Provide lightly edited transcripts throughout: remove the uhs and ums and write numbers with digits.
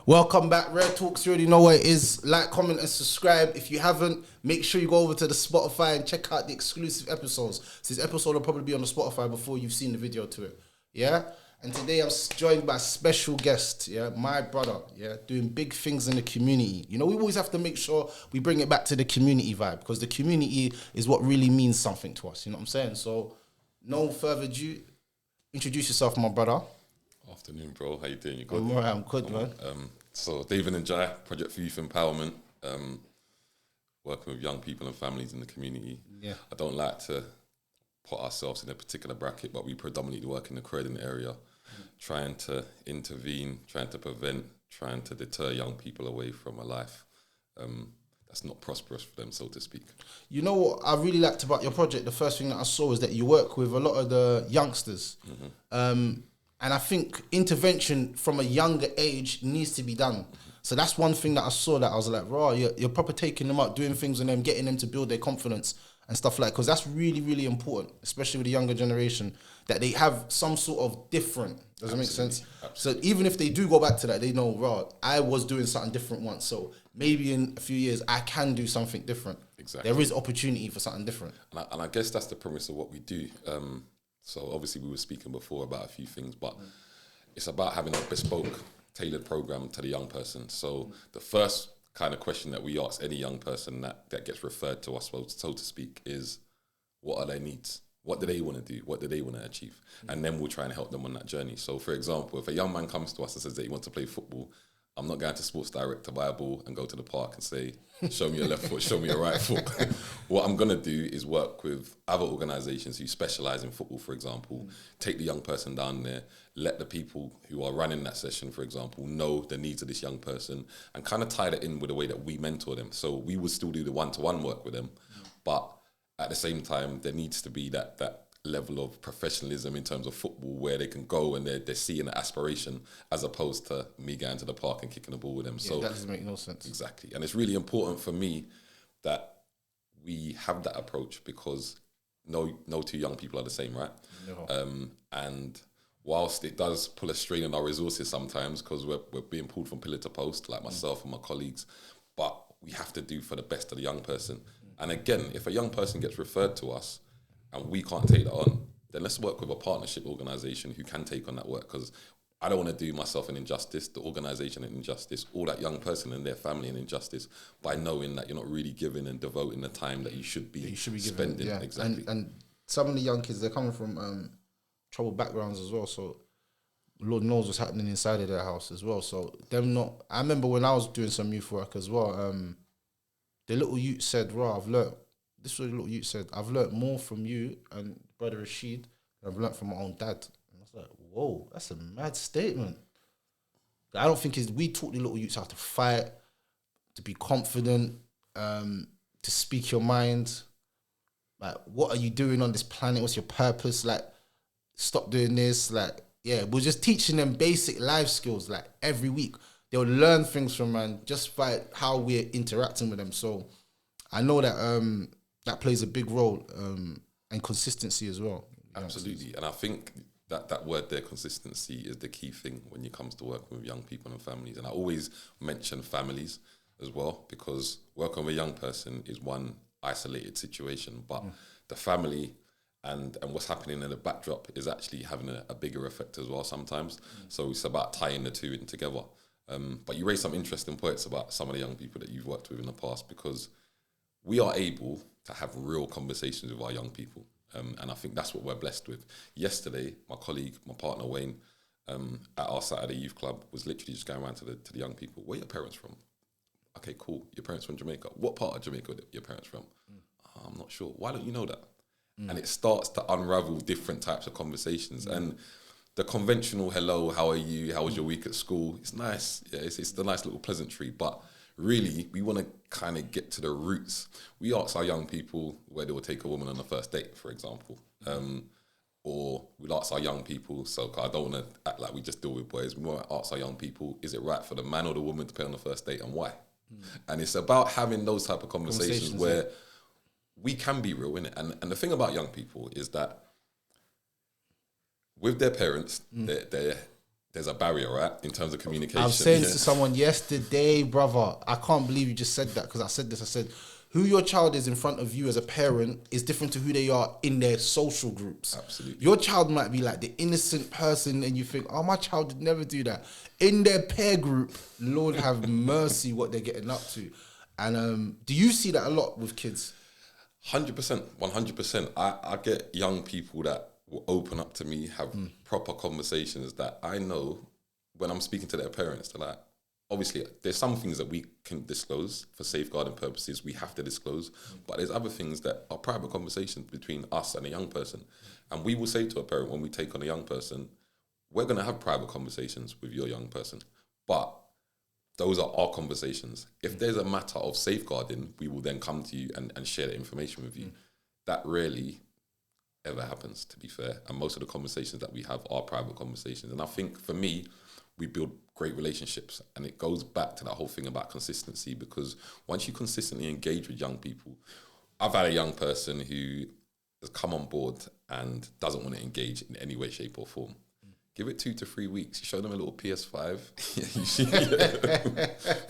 Welcome back, Rare Talks. You already know what it is. Like, comment, and subscribe. If you haven't, make sure you go over to the Spotify and check out the exclusive episodes. So this episode will probably be on the Spotify before you've seen the video to it. Yeah? And today I'm joined by a special guest, yeah, my brother, yeah, doing big things in the community. You know, we always have to make sure we bring it back to the community vibe, because the community is what really means something to us, you know what I'm saying? So, no further ado, introduce yourself, my brother. Afternoon, bro. How you doing? You good? I'm alright, I'm good, man. So, David and Jai, Project for Youth Empowerment, working with young people and families in the community. Yeah. I don't like to put ourselves in a particular bracket, but we predominantly work in the Croydon area, trying to intervene, trying to prevent, trying to deter young people away from a life that's not prosperous for them, so to speak. You know what I really liked about your project? The first thing that I saw is that you work with a lot of the youngsters. And I think intervention from a younger age needs to be done. So that's one thing that I saw that I was like, raw, you're proper taking them out, doing things on them, getting them to build their confidence and stuff like that. Because that's really, really important, especially with the younger generation, that they have some sort of different. Does that make sense? Absolutely. So even if they do go back to that, they know, raw, I was doing something different once. So maybe in a few years, I can do something different. Exactly. There is opportunity for something different. And I guess that's the premise of what we do. So obviously we were speaking before about a few things, but it's about having a bespoke, tailored program to the young person. So the first kind of question that we ask any young person that gets referred to us, so to speak, is what are their needs? What do they want to do? What do they want to achieve? And then we'll try and help them on that journey. So for example, if a young man comes to us and says that he wants to play football, I'm not going to Sports Direct to buy a ball and go to the park and say, show me your left foot, show me your right foot. What I'm going to do is work with other organisations who specialise in football, for example, take the young person down there, let the people who are running that session, for example, know the needs of this young person and kind of tie that in with the way that we mentor them. So we would still do the one-to-one work with them, but at the same time, there needs to be that level of professionalism in terms of football where they can go and they're seeing an aspiration as opposed to me going to the park and kicking the ball with them. Yeah, so that doesn't make no sense. Exactly. And it's really important for me that we have that approach because no two young people are the same, right? No. And whilst it does pull a strain on our resources sometimes because we're being pulled from pillar to post, like myself and my colleagues, but we have to do for the best of the young person. And again, if a young person gets referred to us and we can't take that on, then let's work with a partnership organisation who can take on that work, because I don't want to do myself an injustice, the organisation an injustice, or that young person and their family an injustice by knowing that you're not really giving and devoting the time that you should be spending. Yeah. Exactly. And some of the young kids, they're coming from troubled backgrounds as well, so Lord knows what's happening inside of their house as well. So I remember when I was doing some youth work as well, the little youth said, this was the little youth said, I've learnt more from you and Brother Rashid than I've learnt from my own dad. And I was like, whoa, that's a mad statement. I don't think we taught the little youths how to fight, to be confident, to speak your mind. Like, what are you doing on this planet? What's your purpose? Like, stop doing this. Like, yeah, we're just teaching them basic life skills, like, every week. They'll learn things from, man, just by how we're interacting with them. So I know that that plays a big role, and consistency as well. Absolutely. And I think that word there, consistency, is the key thing when it comes to working with young people and families. And I always mention families as well, because working with a young person is one isolated situation, but the family and what's happening in the backdrop is actually having a bigger effect as well sometimes. So it's about tying the two in together. But you raised some interesting points about some of the young people that you've worked with in the past, because we are able to have real conversations with our young people. And I think that's what we're blessed with. Yesterday, my colleague, my partner Wayne, at our Saturday Youth Club was literally just going around to the young people. Where are your parents from? Okay, cool. Your parents from Jamaica. What part of Jamaica are your parents from? I'm not sure. Why don't you know that? And it starts to unravel different types of conversations. And the conventional, hello, how are you? How was your week at school? It's nice. Yeah, it's the nice little pleasantry. But really, we want to kind of get to the roots. We ask our young people where they will take a woman on a first date, for example. Or we'll ask our young people, so I don't want to act like we just deal with boys. We want to ask our young people, is it right for the man or the woman to pay on the first date and why? And it's about having those type of conversations where we can be real, innit? And the thing about young people is that with their parents, they're there's a barrier, right, in terms of communication. I was saying to someone yesterday, brother, I can't believe you just said that, because I said this. I said, who your child is in front of you as a parent is different to who they are in their social groups. Absolutely. Your child might be like the innocent person and you think, oh, my child would never do that. In their peer group, Lord have mercy what they're getting up to. And do you see that a lot with kids? 100%, 100%. I get young people that will open up to me, have proper conversations that I know when I'm speaking to their parents, they're like, obviously, there's some things that we can disclose for safeguarding purposes. We have to disclose. But there's other things that are private conversations between us and a young person. And we will say to a parent when we take on a young person, we're going to have private conversations with your young person. But those are our conversations. If there's a matter of safeguarding, we will then come to you and share the information with you. That rarely ever happens, to be fair. And most of the conversations that we have are private conversations. And I think for me, we build great relationships. And it goes back to that whole thing about consistency, because once you consistently engage with young people, I've had a young person who has come on board and doesn't want to engage in any way, shape or form. Give it 2 to 3 weeks. You show them a little PS5.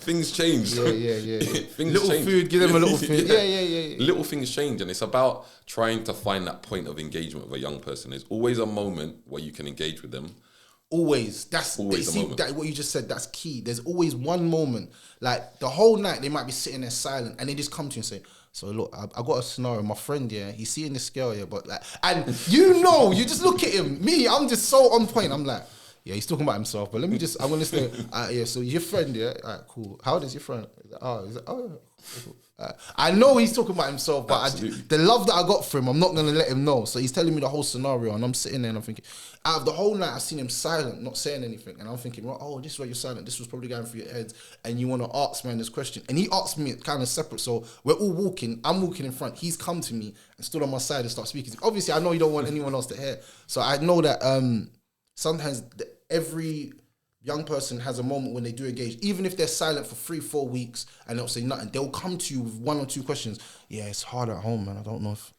Things change. Yeah. Things little change. food, give them a little food. Yeah. Little things change, and it's about trying to find that point of engagement with a young person. There's always a moment where you can engage with them. Always. That's always a moment. That, what you just said, that's key. There's always one moment. Like the whole night, they might be sitting there silent, and they just come to you and say, so look, I got a scenario. My friend, he's seeing this girl, but like, and you just look at him. Me, I'm just so on point. I'm like, yeah, he's talking about himself, but I'm gonna say, so your friend, all right, cool. How old is your friend? Cool. I know he's talking about himself, but the love that I got for him, I'm not gonna let him know. So he's telling me the whole scenario, and I'm sitting there and I'm thinking, out of the whole night, I've seen him silent, not saying anything, and I'm thinking, oh, this is why you're silent. This was probably going through your head, and you want to ask man this question, and he asked me kind of separate. So we're all walking. I'm walking in front. He's come to me and stood on my side and started speaking. Obviously, I know you don't want anyone else to hear, so I know that sometimes every young person has a moment when they do engage, even if they're silent for 3-4 weeks and they'll say nothing, they'll come to you with 1 or 2 questions. Yeah, it's hard at home, man. I don't know if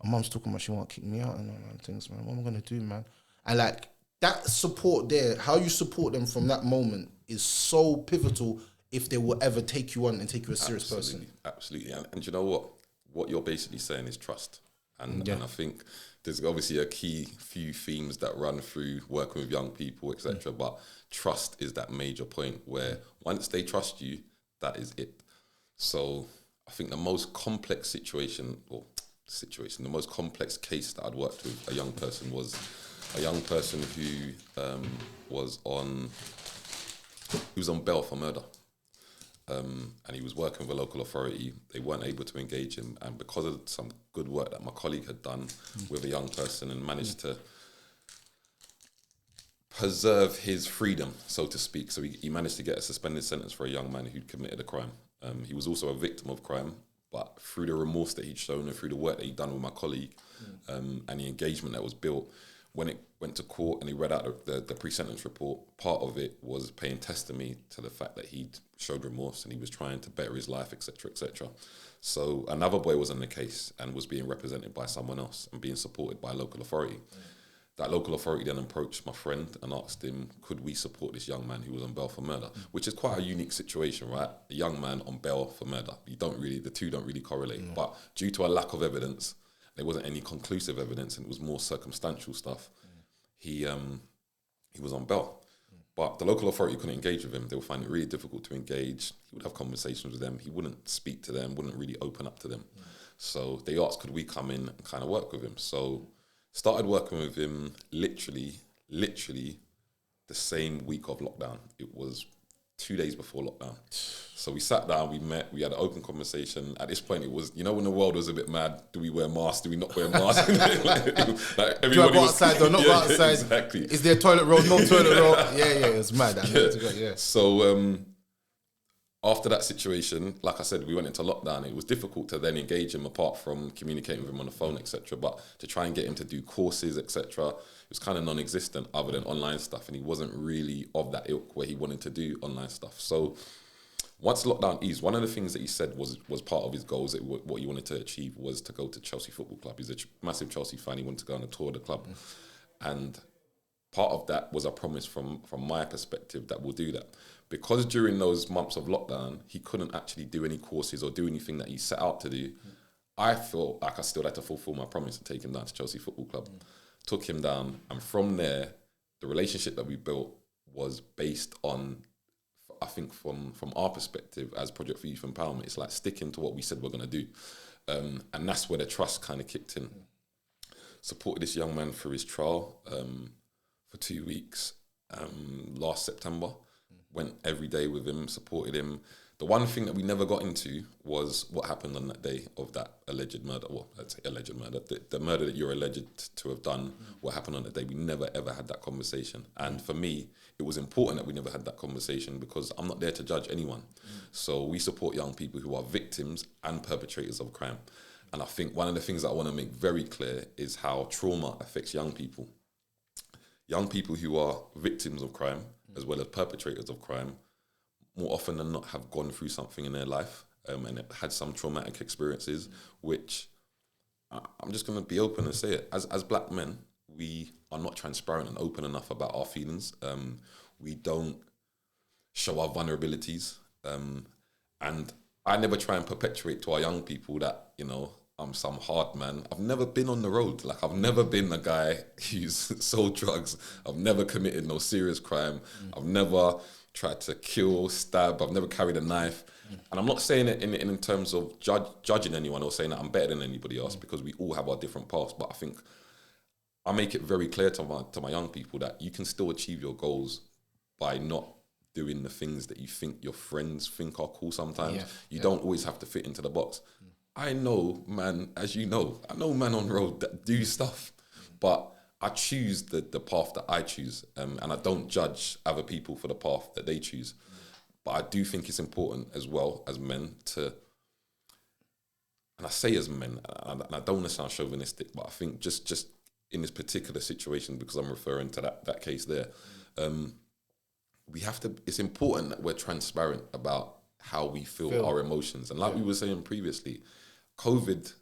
my mum's talking about she won't kick me out and all that things, man. What am I gonna do, man? And like that support there, how you support them from that moment is so pivotal if they will ever take you on and take you as a serious person. Absolutely. And you know what you're basically saying is trust. And I think there's obviously a key few themes that run through working with young people, etc. But trust is that major point where once they trust you, that is it. So I think the most complex the most complex case that I'd worked with a young person was a young person who was on bail for murder. And he was working with a local authority. They weren't able to engage him, and because of some good work that my colleague had done with a young person and managed to preserve his freedom, so to speak. So he managed to get a suspended sentence for a young man who'd committed a crime. He was also a victim of crime, but through the remorse that he'd shown and through the work that he'd done with my colleague and the engagement that was built, when it went to court and he read out the pre-sentence report, part of it was paying testimony to the fact that he'd showed remorse and he was trying to better his life, etc., etc. So another boy was in the case and was being represented by someone else and being supported by a local authority. That local authority then approached my friend and asked him, could we support this young man who was on bail for murder? Which is quite a unique situation, right? A young man on bail for murder. The two don't really correlate. But due to a lack of evidence, there wasn't any conclusive evidence and it was more circumstantial stuff. He was on bail. But the local authority couldn't engage with him. They would find it really difficult to engage. He would have conversations with them. He wouldn't speak to them, wouldn't really open up to them. So they asked, could we come in and kind of work with him? So started working with him literally the same week of lockdown. It was 2 days before lockdown. So we sat down, we met, we had an open conversation. At this point, it was, when the world was a bit mad, do we wear masks? Do we not wear masks? like do I go outside or not go outside? Exactly. Is there a toilet roll, no toilet roll? Yeah, it was mad. So after that situation, like I said, we went into lockdown. It was difficult to then engage him apart from communicating with him on the phone, etc. But to try and get him to do courses, etc., it was kind of non-existent other than online stuff. And he wasn't really of that ilk where he wanted to do online stuff. So once lockdown eased, one of the things that he said was part of his goals, what he wanted to achieve was to go to Chelsea Football Club. He's a massive Chelsea fan. He wanted to go on a tour of the club. And part of that was a promise from my perspective that we'll do that. Because during those months of lockdown, he couldn't actually do any courses or do anything that he set out to do. I felt like I still had to fulfill my promise to take him down to Chelsea Football Club. Took him down, and from there, the relationship that we built was based on, I think from our perspective as Project for Youth Empowerment, it's like sticking to what we said we're going to do. And that's where the trust kind of kicked in. Supported this young man through his trial for 2 weeks last September. Went every day with him, supported him. The one thing that we never got into was what happened on that day of that alleged murder. Well, I'd say alleged murder. The murder that you're alleged to have done, what happened on that day, we never ever had that conversation. And for me, it was important that we never had that conversation because I'm not there to judge anyone. So we support young people who are victims and perpetrators of crime. And I think one of the things that I want to make very clear is how trauma affects young people. Young people who are victims of crime, as well as perpetrators of crime, more often than not have gone through something in their life and had some traumatic experiences, which I'm just going to be open and say it. As black men, we are not transparent and open enough about our feelings. We don't show our vulnerabilities. And I never try and perpetuate to our young people that, you know, I'm some hard man. I've never been on the road. Like, I've never been a guy who's sold drugs. I've never committed no serious crime. I've never tried to kill, stab. I've never carried a knife. And I'm not saying it in terms of judging anyone or saying that I'm better than anybody else, because we all have our different paths. But I think I make it very clear to my young people that you can still achieve your goals by not doing the things that you think your friends think are cool sometimes. You don't always have to fit into the box. I know, man, as you know, I know man on the road that do stuff, but I choose the path that I choose, and I don't judge other people for the path that they choose. But I do think it's important as well as men to, and I say as men, and I don't want to sound chauvinistic, but I think just in this particular situation, because I'm referring to that case there, we have to, it's important that we're transparent about how we feel our emotions. And like we were saying previously, COVID,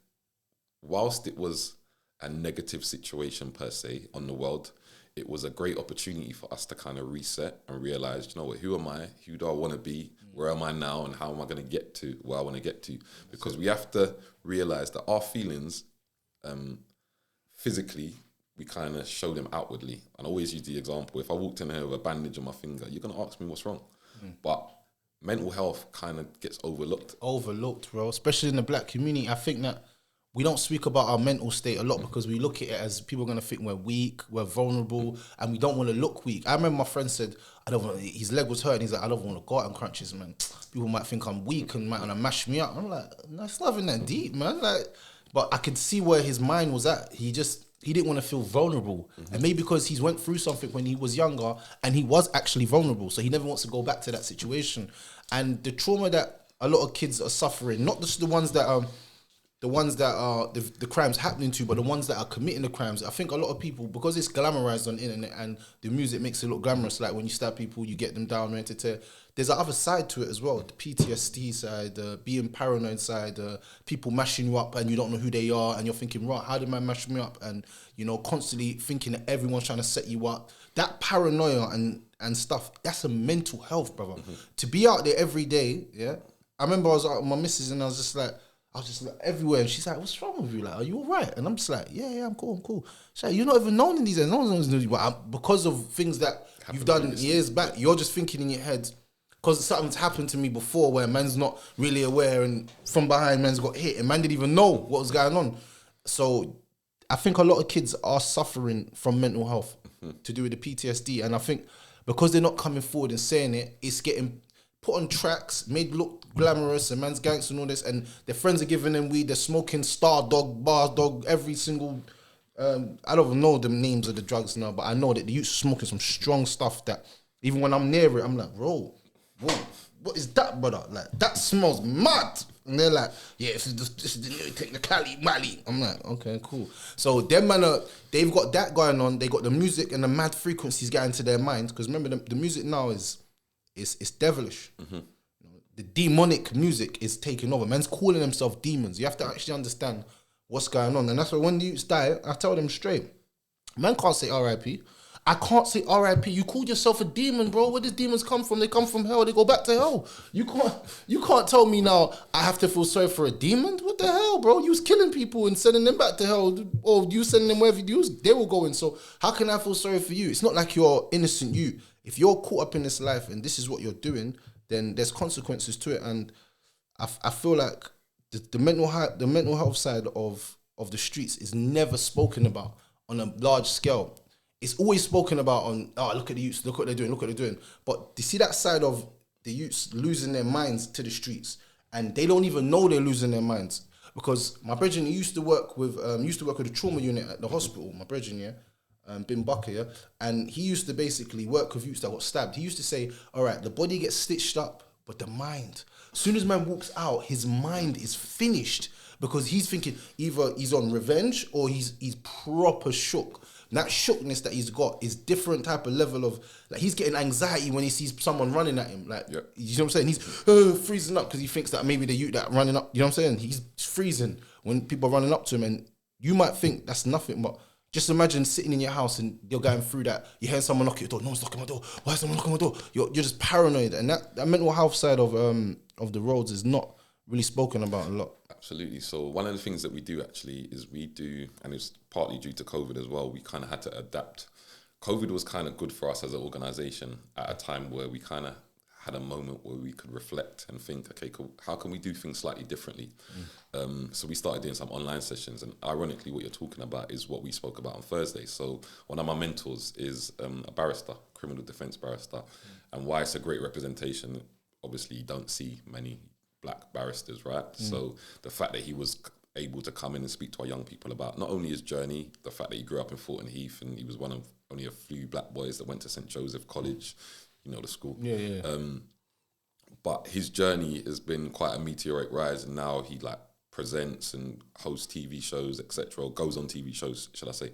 whilst it was a negative situation per se on the world, it was a great opportunity for us to kind of reset and realize, you know what, who am I? Who do I want to be? Where am I now? And how am I going to get to where I want to get to? Because we have to realize that our feelings, physically, we kind of show them outwardly. And I always use the example, if I walked in here with a bandage on my finger, you're going to ask me what's wrong. But mental health kind of gets overlooked. Overlooked, bro, especially in the black community. I think that we don't speak about our mental state a lot because we look at it as people are going to think we're weak, we're vulnerable, and we don't want to look weak. I remember my friend said, his leg was hurting. He's like, I don't want to go out on crutches, man. People might think I'm weak and might want to mash me up. I'm like, no, it's nothing that deep, man. Like, but I could see where his mind was at. He didn't want to feel vulnerable. And maybe because he's went through something when he was younger and he was actually vulnerable. So he never wants to go back to that situation. And the trauma that a lot of kids are suffering, not just the ones that are the crimes happening to, but the ones that are committing the crimes. I think a lot of people, because it's glamorized on the internet and the music makes it look glamorous, like when you stab people, you get them down, there's an other side to it as well, the PTSD side, the being paranoid side, people mashing you up and you don't know who they are and you're thinking, right, how did man mash me up? And, you know, constantly thinking that everyone's trying to set you up. That paranoia and stuff, that's a mental health, brother. To be out there every day, yeah. I remember I was out with my missus and I was just like everywhere, and she's like, "What's wrong with you? Like, are you all right?" And I'm just like, "Yeah, I'm cool." She's like, "You're not even known in these days. No one's known you." But because of things that you've done years back, you're just thinking in your head, because something's happened to me before where man's not really aware, and from behind man's got hit, and man didn't even know what was going on. So I think a lot of kids are suffering from mental health to do with the PTSD, and I think because they're not coming forward and saying it, it's getting put on tracks, made look glamorous, and man's gangster and all this, and their friends are giving them weed, they're smoking Star Dog, Bar Dog, every single, I don't even know the names of the drugs now, but I know that the youth's smoking some strong stuff that even when I'm near it, I'm like, whoa, what is that, brother? Like, that smells mad. And they're like, yeah, this is the new technicality, Mali. I'm like, okay, cool. So them man, they've got that going on, they got the music and the mad frequencies getting to their minds, because remember, the music now is devilish. The demonic music is taking over. Man's calling themselves demons. You have to actually understand what's going on. And that's why when the youths die, I tell them straight, man can't say R.I.P. I can't say R.I.P. You called yourself a demon, bro. Where does demons come from? They come from hell. They go back to hell. You can't tell me now I have to feel sorry for a demon. What the hell, bro? You was killing people and sending them back to hell, or you sending them wherever they were going. So how can I feel sorry for you? It's not like you're innocent. If you're caught up in this life and this is what you're doing, then there's consequences to it. And I feel like the mental health side of the streets is never spoken about on a large scale. It's always spoken about on, look at the youths, look what they're doing. But you see that side of the youths losing their minds to the streets, and they don't even know they're losing their minds. Because my brethren used to work with the trauma unit at the hospital, my brethren, yeah, Bin Bucker, yeah, and he used to basically work with youths that got stabbed. He used to say, all right, the body gets stitched up, but the mind, as soon as man walks out, his mind is finished, because he's thinking either he's on revenge or he's proper shook. And that shookness that he's got is different type of level of, like, he's getting anxiety when he sees someone running at him. Like, yep. You know what I'm saying? He's freezing up because he thinks that maybe the youth that running up, you know what I'm saying? He's freezing when people are running up to him, and you might think that's nothing, but just imagine sitting in your house and you're going through that. You hear someone knock at your door. No one's knocking my door. Why is someone knocking my door? You're just paranoid, and that mental health side of the roads is not really spoken about a lot. Absolutely. So one of the things that we do actually is and it's partly due to COVID as well, we kind of had to adapt. COVID was kind of good for us as an organisation at a time where we kind of had a moment where we could reflect and think, okay, cool, how can we do things slightly differently? So we started doing some online sessions, and ironically what you're talking about is what we spoke about on Thursday. So one of my mentors is a barrister, criminal defence barrister, and why it's a great representation, obviously you don't see many black barristers, right? So the fact that he was able to come in and speak to our young people about not only his journey, the fact that he grew up in Thornton Heath and he was one of only a few black boys that went to St. Joseph College, you know, the school. But his journey has been quite a meteoric rise, and now he like presents and hosts TV shows, etc., or goes on TV shows, should I say.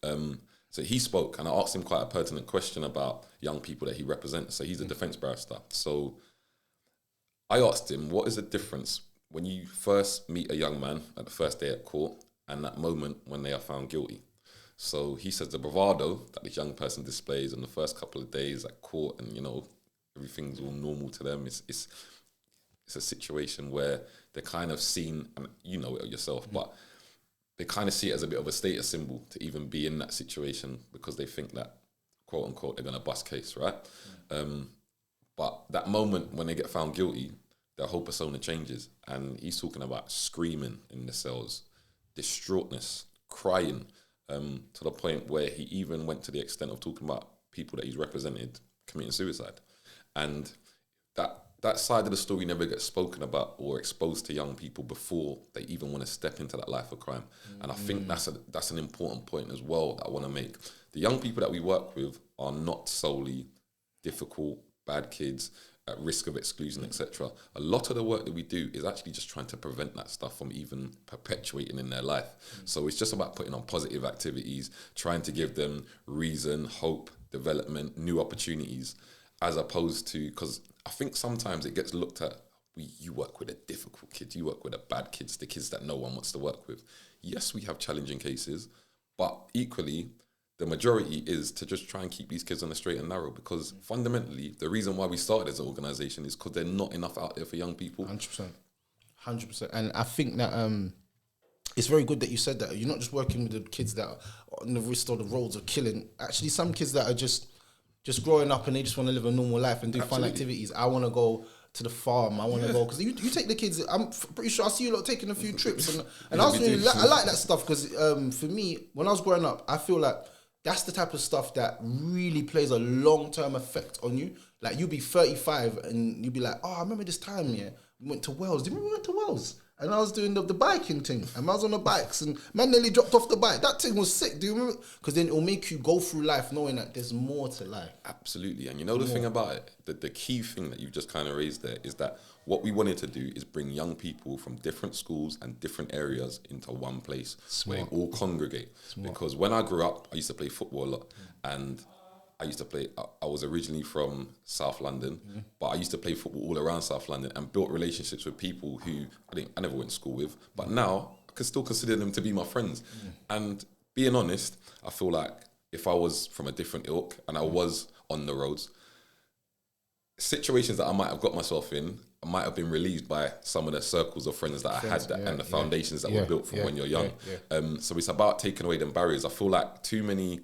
So he spoke, and I asked him quite a pertinent question about young people that he represents. So he's a defence barrister. So I asked him, what is the difference when you first meet a young man at the first day at court and that moment when they are found guilty? So he says the bravado that this young person displays in the first couple of days at court, and, you know, everything's all normal to them. It's a situation where they're kind of seen, and you know it yourself, but they kind of see it as a bit of a status symbol to even be in that situation, because they think that, quote unquote, they're going to bust case, right? But that moment when they get found guilty, their whole persona changes. And he's talking about screaming in the cells, distraughtness, crying, to the point where he even went to the extent of talking about people that he's represented committing suicide. And that side of the story never gets spoken about or exposed to young people before they even want to step into that life of crime. And I think that's an important point as well that I want to make. The young people that we work with are not solely difficult, bad kids at risk of exclusion, etc. A lot of the work that we do is actually just trying to prevent that stuff from even perpetuating in their life. So it's just about putting on positive activities, trying to give them reason, hope, development, new opportunities, as opposed to, because I think sometimes it gets looked at, you work with a difficult kid, you work with the bad kids, the kids that no one wants to work with. Yes, we have challenging cases, but equally, the majority is to just try and keep these kids on the straight and narrow, because fundamentally, the reason why we started as an organisation is because there's not enough out there for young people. 100%. And I think that it's very good that you said that. You're not just working with the kids that are on the wrist or the roads of killing. Actually, some kids that are just growing up and they just want to live a normal life and do fun activities. I want to go to the farm. I want to go, because you take the kids. I'm pretty sure I see you lot taking a few trips, and I was really I like that stuff, because for me, when I was growing up, I feel like that's the type of stuff that really plays a long-term effect on you. Like, you'll be 35 and you'll be like, oh, I remember this time, we went to Wales. Do you remember we went to Wales? And I was doing the biking thing, and I was on the bikes, and man nearly dropped off the bike. That thing was sick. Do you remember? Because then it'll make you go through life knowing that there's more to life. Absolutely. And you know the thing about it, the key thing that you've just kind of raised there is that what we wanted to do is bring young people from different schools and different areas into one place where they all congregate. Because when I grew up, I used to play football a lot, and I was originally from South London, but I used to play football all around South London and built relationships with people who I never went to school with, but now I can still consider them to be my friends. And being honest, I feel like if I was from a different ilk and I was on the roads, situations that I might have got myself in, I might have been relieved by some of the circles of friends that I had and the foundations that were built from when you're young. So it's about taking away them barriers. I feel like too many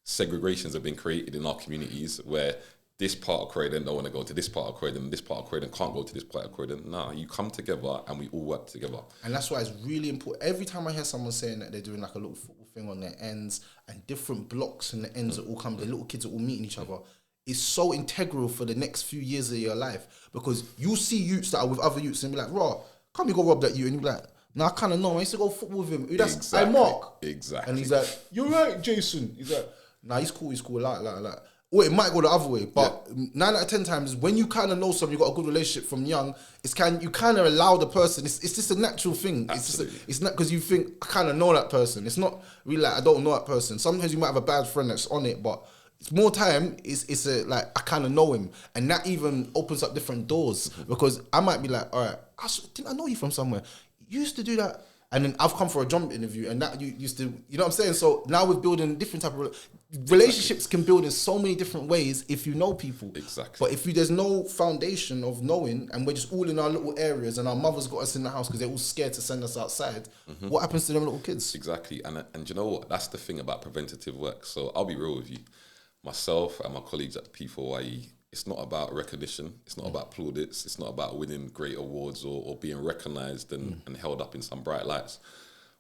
segregations have been created in our communities where this part of Croydon don't want to go to this part of Croydon, this part of Croydon can't go to this part of Croydon. Nah, you come together and we all work together. And that's why it's really important. Every time I hear someone saying that they're doing like a little football thing on their ends and different blocks and the ends that all come, the little kids are all meeting each other, it's so integral for the next few years of your life, because you see youths that are with other youths and be like, raw, can't we go rob that you? And you be like, nah, I kind of know. I used to go football with him. That's exactly. Mark. Exactly. And he's like, you're right, Jason. He's like, nah, he's cool. Like. Or it might go the other way, but 9 out of 10 times, when you kind of know someone, you got a good relationship from young, you kind of allow the person. It's just a natural thing. It's not because you think, I kind of know that person. It's not really like I don't know that person. Sometimes you might have a bad friend that's on it, but it's more time. It's a like I kind of know him, and that even opens up different doors, because I might be like, all right, didn't I know you from somewhere? You used to do that. And then I've come for a job interview, and that you used to, you know what I'm saying? So now we're building different type of relationships can build in so many different ways if you know people. Exactly. But if there's no foundation of knowing, and we're just all in our little areas, and our mothers got us in the house because they're all scared to send us outside, what happens to them little kids? Exactly. And you know what? That's the thing about preventative work. So I'll be real with you. Myself and my colleagues at P4YE, it's not about recognition. It's not about plaudits. It's not about winning great awards or being recognised and held up in some bright lights.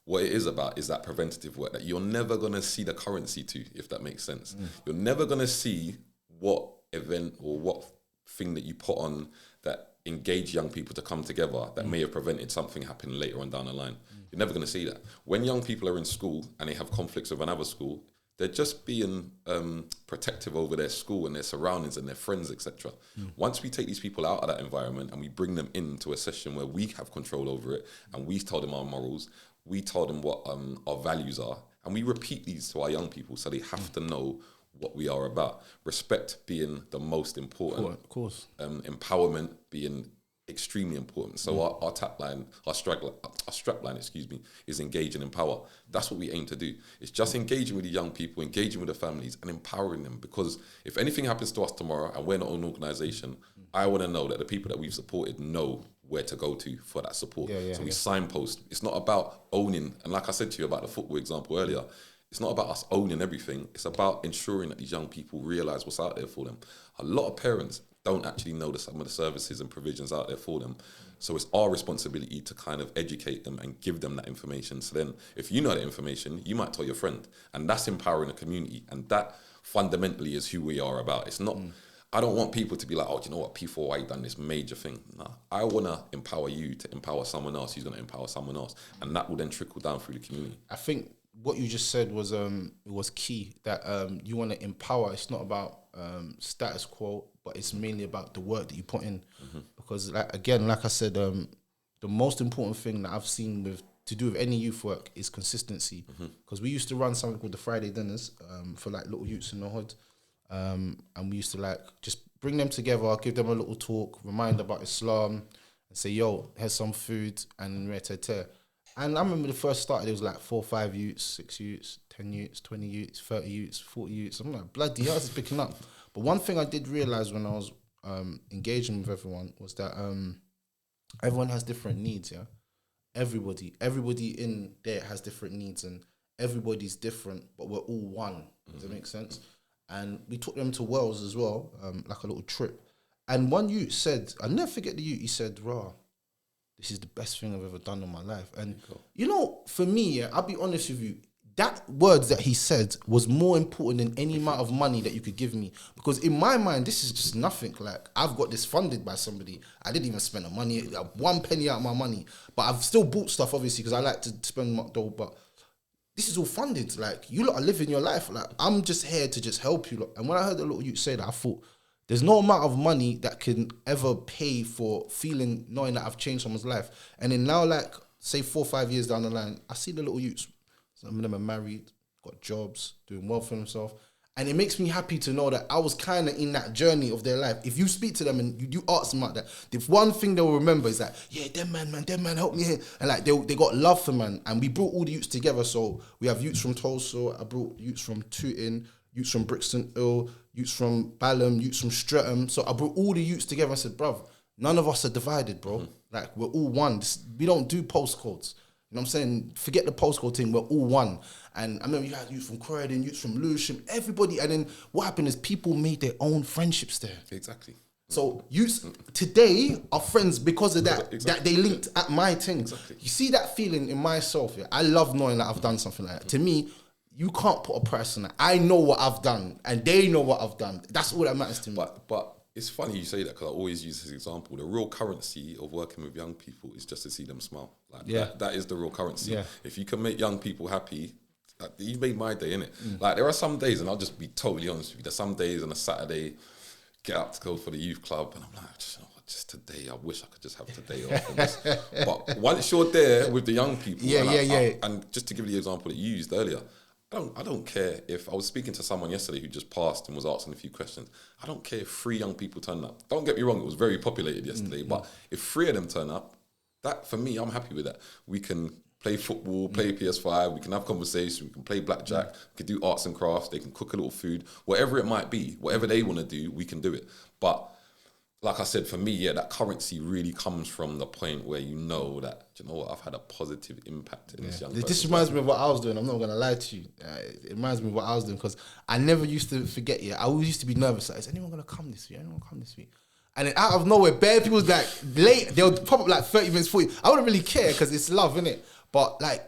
What it is about is that preventative work that you're never going to see the currency to, if that makes sense. You're never going to see what event or what thing that you put on that engage young people to come together that may have prevented something happening later on down the line. You're never going to see that. When young people are in school and they have conflicts with another school, they're just being protective over their school and their surroundings and their friends, etc. Once we take these people out of that environment and we bring them into a session where we have control over it and we tell them our morals, we tell them what our values are, and we repeat these to our young people so they have to know what we are about. Respect being the most important. Of course. Empowerment being extremely important. So our tagline, our strapline, is engage and empower. That's what we aim to do. It's just engaging with the young people, engaging with the families and empowering them, because if anything happens to us tomorrow and we're not an organisation, I want to know that the people that we've supported know where to go to for that support. So we signpost. It's not about owning, and like I said to you about the football example earlier, it's not about us owning everything. It's about ensuring that these young people realise what's out there for them. A lot of parents don't actually know some of the services and provisions out there for them. So it's our responsibility to kind of educate them and give them that information. So then if you know that information, you might tell your friend. And that's empowering a community. And that fundamentally is who we are about. It's not, I don't want people to be like, oh, do you know what, P4Y done this major thing. Nah, I want to empower you to empower someone else who's going to empower someone else. And that will then trickle down through the community. I think what you just said was key, that you want to empower. It's not about status quo, but it's mainly about the work that you put in. Because like I said, the most important thing that I've seen to do with any youth work is consistency. Because we used to run something called the Friday dinners for like little youths in the hood, and we used to like just bring them together, give them a little talk, remind about Islam, and say, yo, here's some food, and rare. And I remember the first started, it was like 4, 5 youths, 6 youths, 10 youths, 20 youths, 30 youths, 40 youths. I'm like, bloody hell, this is picking up. But one thing I did realise when I was engaging with everyone was that everyone has different needs, yeah? Everybody in there has different needs, and everybody's different, but we're all one. Does that make sense? And we took them to Wales as well, like a little trip. And one youth said, I'll never forget the youth, he said, raw, this is the best thing I've ever done in my life. And, you know, for me, yeah, I'll be honest with you, that words that he said was more important than any amount of money that you could give me. Because in my mind, this is just nothing. Like, I've got this funded by somebody. I didn't even spend the money, like 1 penny out of my money. But I've still bought stuff, obviously, because I like to spend my dough. But this is all funded. Like, you lot are living your life. Like, I'm just here to just help you lot. And when I heard the little youth say that, I thought, there's no amount of money that can ever pay for knowing that I've changed someone's life. And then now, like, say 4 or 5 years down the line, I see the little youths. Some of them are married, got jobs, doing well for themselves. And it makes me happy to know that I was kind of in that journey of their life. If you speak to them and you ask them like that, the one thing they'll remember is that, yeah, them man, help me here. And like, they got love for man. And we brought all the youths together. So we have youths from Tulsa, I brought youths from Tooting, youths from Brixton Hill, youths from Balham, youths from Streatham. So I brought all the youths together and said, bruv, none of us are divided, bro. Like, we're all one. We don't do postcodes. You know what I'm saying? Forget the postcode thing. We're all one. And I remember you had youths from Croydon, youths from Lewisham, everybody. And then what happened is people made their own friendships there. Exactly. So youths today are friends because of that. Exactly. That they linked at my thing. Exactly. You see that feeling in myself. Yeah? I love knowing that I've done something like that. To me, you can't put a price on that. I know what I've done, and they know what I've done. That's all that matters to me. But it's funny you say that, because I always use this example. The real currency of working with young people is just to see them smile. Like, that is the real currency. Yeah. If you can make young people happy, you made my day, innit? Like, there are some days, and I'll just be totally honest with you, there's some days on a Saturday, get up to go for the youth club, and I'm like, just today, I wish I could just have today off. But once you're there with the young people, and just to give you the example that you used earlier, I don't care if I was speaking to someone yesterday who just passed and was asking a few questions. I don't care if 3 young people turn up. Don't get me wrong, it was very populated yesterday, but if 3 of them turn up, that, for me, I'm happy with that. We can play football, play PS5, we can have conversations, we can play blackjack, we can do arts and crafts, they can cook a little food, whatever it might be, whatever they want to do, we can do it. But like I said, for me, that currency really comes from the point where you know that, you know what, I've had a positive impact in this young person. This reminds me of what I was doing. I'm not going to lie to you. It reminds me of what I was doing, because I never used to forget. I always used to be nervous. Like, is anyone going to come this week? Anyone come this week? And then out of nowhere, bare people's like late. They'll pop up like 30 minutes, 40. I wouldn't really care because it's love, innit? But like,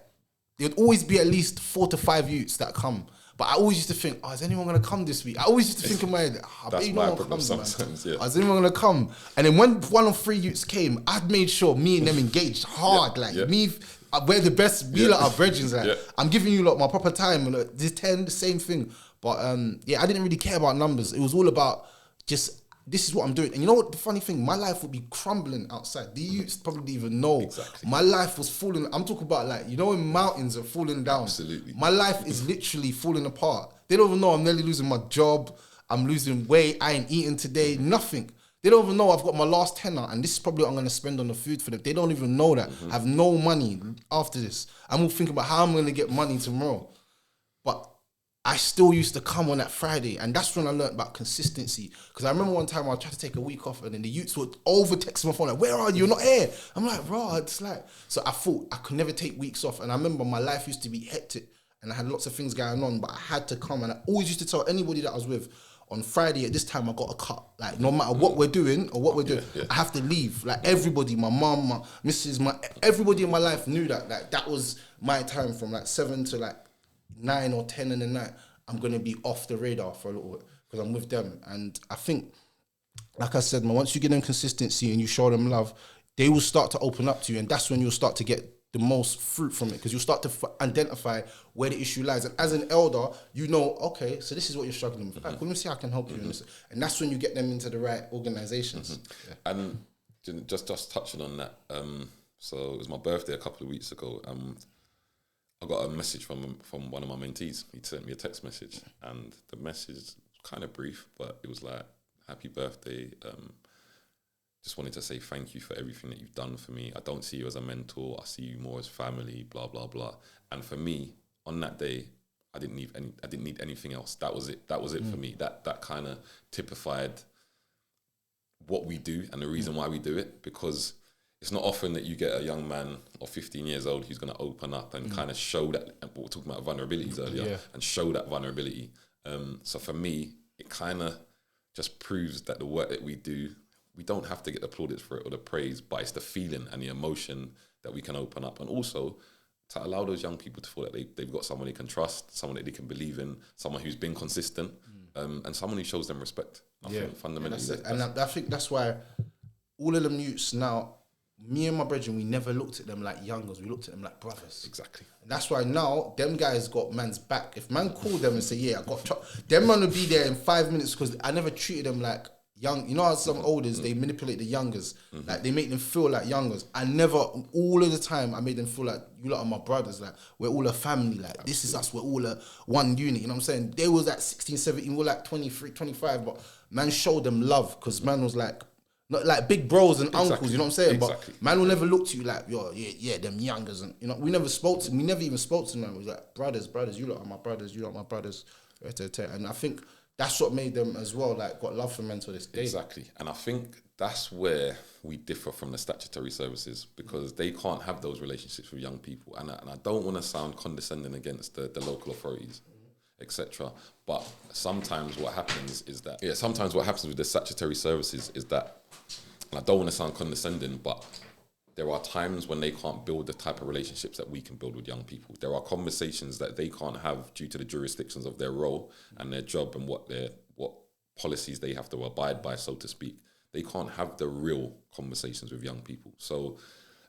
there'd always be at least 4 to 5 youths that come. But I always used to think, is anyone going to come this week? I always used to think in my head, that's my problem sometimes, yeah. Is anyone going to come? And then when 1 of 3 youths came, I'd made sure me and them engaged hard. Me, we're the best, we lot are brethren. Like, I'm giving you lot my proper time. And this 10, the same thing. But I didn't really care about numbers. It was all about just, this is what I'm doing. And you know what the funny thing? My life would be crumbling outside. The youths probably didn't even know. Exactly. My life was falling. I'm talking about, like, you know when mountains are falling down? Absolutely. My life is literally falling apart. They don't even know I'm nearly losing my job. I'm losing weight. I ain't eating today. Nothing. They don't even know I've got my last tenner and this is probably what I'm going to spend on the food for them. They don't even know that. I have no money after this. I'm all thinking about how I'm going to get money tomorrow. But I still used to come on that Friday, and that's when I learned about consistency. Because I remember one time I tried to take a week off, and then the youths would over text my phone like, "Where are you? You're not here." I'm like, "Bro, it's like." So I thought I could never take weeks off, and I remember my life used to be hectic, and I had lots of things going on, but I had to come, and I always used to tell anybody that I was with, on Friday at this time I got a cut. Like, no matter what we're doing or what we're doing, I have to leave. Like, everybody, my mum, my missus, everybody in my life knew that. Like, that was my time from like 7 to like 9 or 10 in the night. I'm going to be off the radar for a little bit because I'm with them. And I think, like I said, man, once you give them consistency and you show them love, they will start to open up to you. And that's when you'll start to get the most fruit from it, because you'll start to identify where the issue lies. And as an elder, you know, okay, so this is what you're struggling with. Let me see how I can help you in this. And that's when you get them into the right organizations. And just touching on that, so it was my birthday a couple of weeks ago. I got a message from one of my mentees. He sent me a text message, and the message was kind of brief, but it was like, "Happy birthday. Just wanted to say thank you for everything that you've done for me. I don't see you as a mentor. I see you more as family, blah, blah, blah." And for me, on that day, I didn't need anything else. That was it. That was it for me. That kind of typified what we do and the reason why we do it, because it's not often that you get a young man of 15 years old who's going to open up and kind of show that. We were talking about vulnerabilities earlier, and show that vulnerability. So for me, it kind of just proves that the work that we do, we don't have to get the plaudits for it or the praise, but it's the feeling and the emotion that we can open up. And also to allow those young people to feel that they've got someone they can trust, someone that they can believe in, someone who's been consistent, and someone who shows them respect. I think fundamentally. And I think that's why all of them youths now, me and my brethren, we never looked at them like youngers. We looked at them like brothers. Exactly. And that's why now, them guys got man's back. If man called them and say, "Yeah, I got them man will be there in 5 minutes," because I never treated them like young, you know how some olders, they manipulate the youngers. Like, they make them feel like youngers. I never, all of the time, I made them feel like, you lot are my brothers. Like, we're all a family. Like, this is us. We're all a one unit. You know what I'm saying? They was like 16, 17, we're like 23, 25. But man showed them love because man was like, not like big bros and uncles, you know what I'm saying? Exactly. But man will never look to you like, yo, yeah, them youngers. And, you know, we never spoke to them. We never even spoke to them. We was like, brothers, you lot are my brothers. You lot are my brothers. And I think that's what made them as well, like, got love for men to this day. Exactly. And I think that's where we differ from the statutory services, because they can't have those relationships with young people. And I don't want to sound condescending against the local authorities, etc. But sometimes what happens is that, sometimes what happens with the statutory services is that, and I don't want to sound condescending, but there are times when they can't build the type of relationships that we can build with young people. There are conversations that they can't have due to the jurisdictions of their role and their job and what policies they have to abide by, so to speak. They can't have the real conversations with young people. So,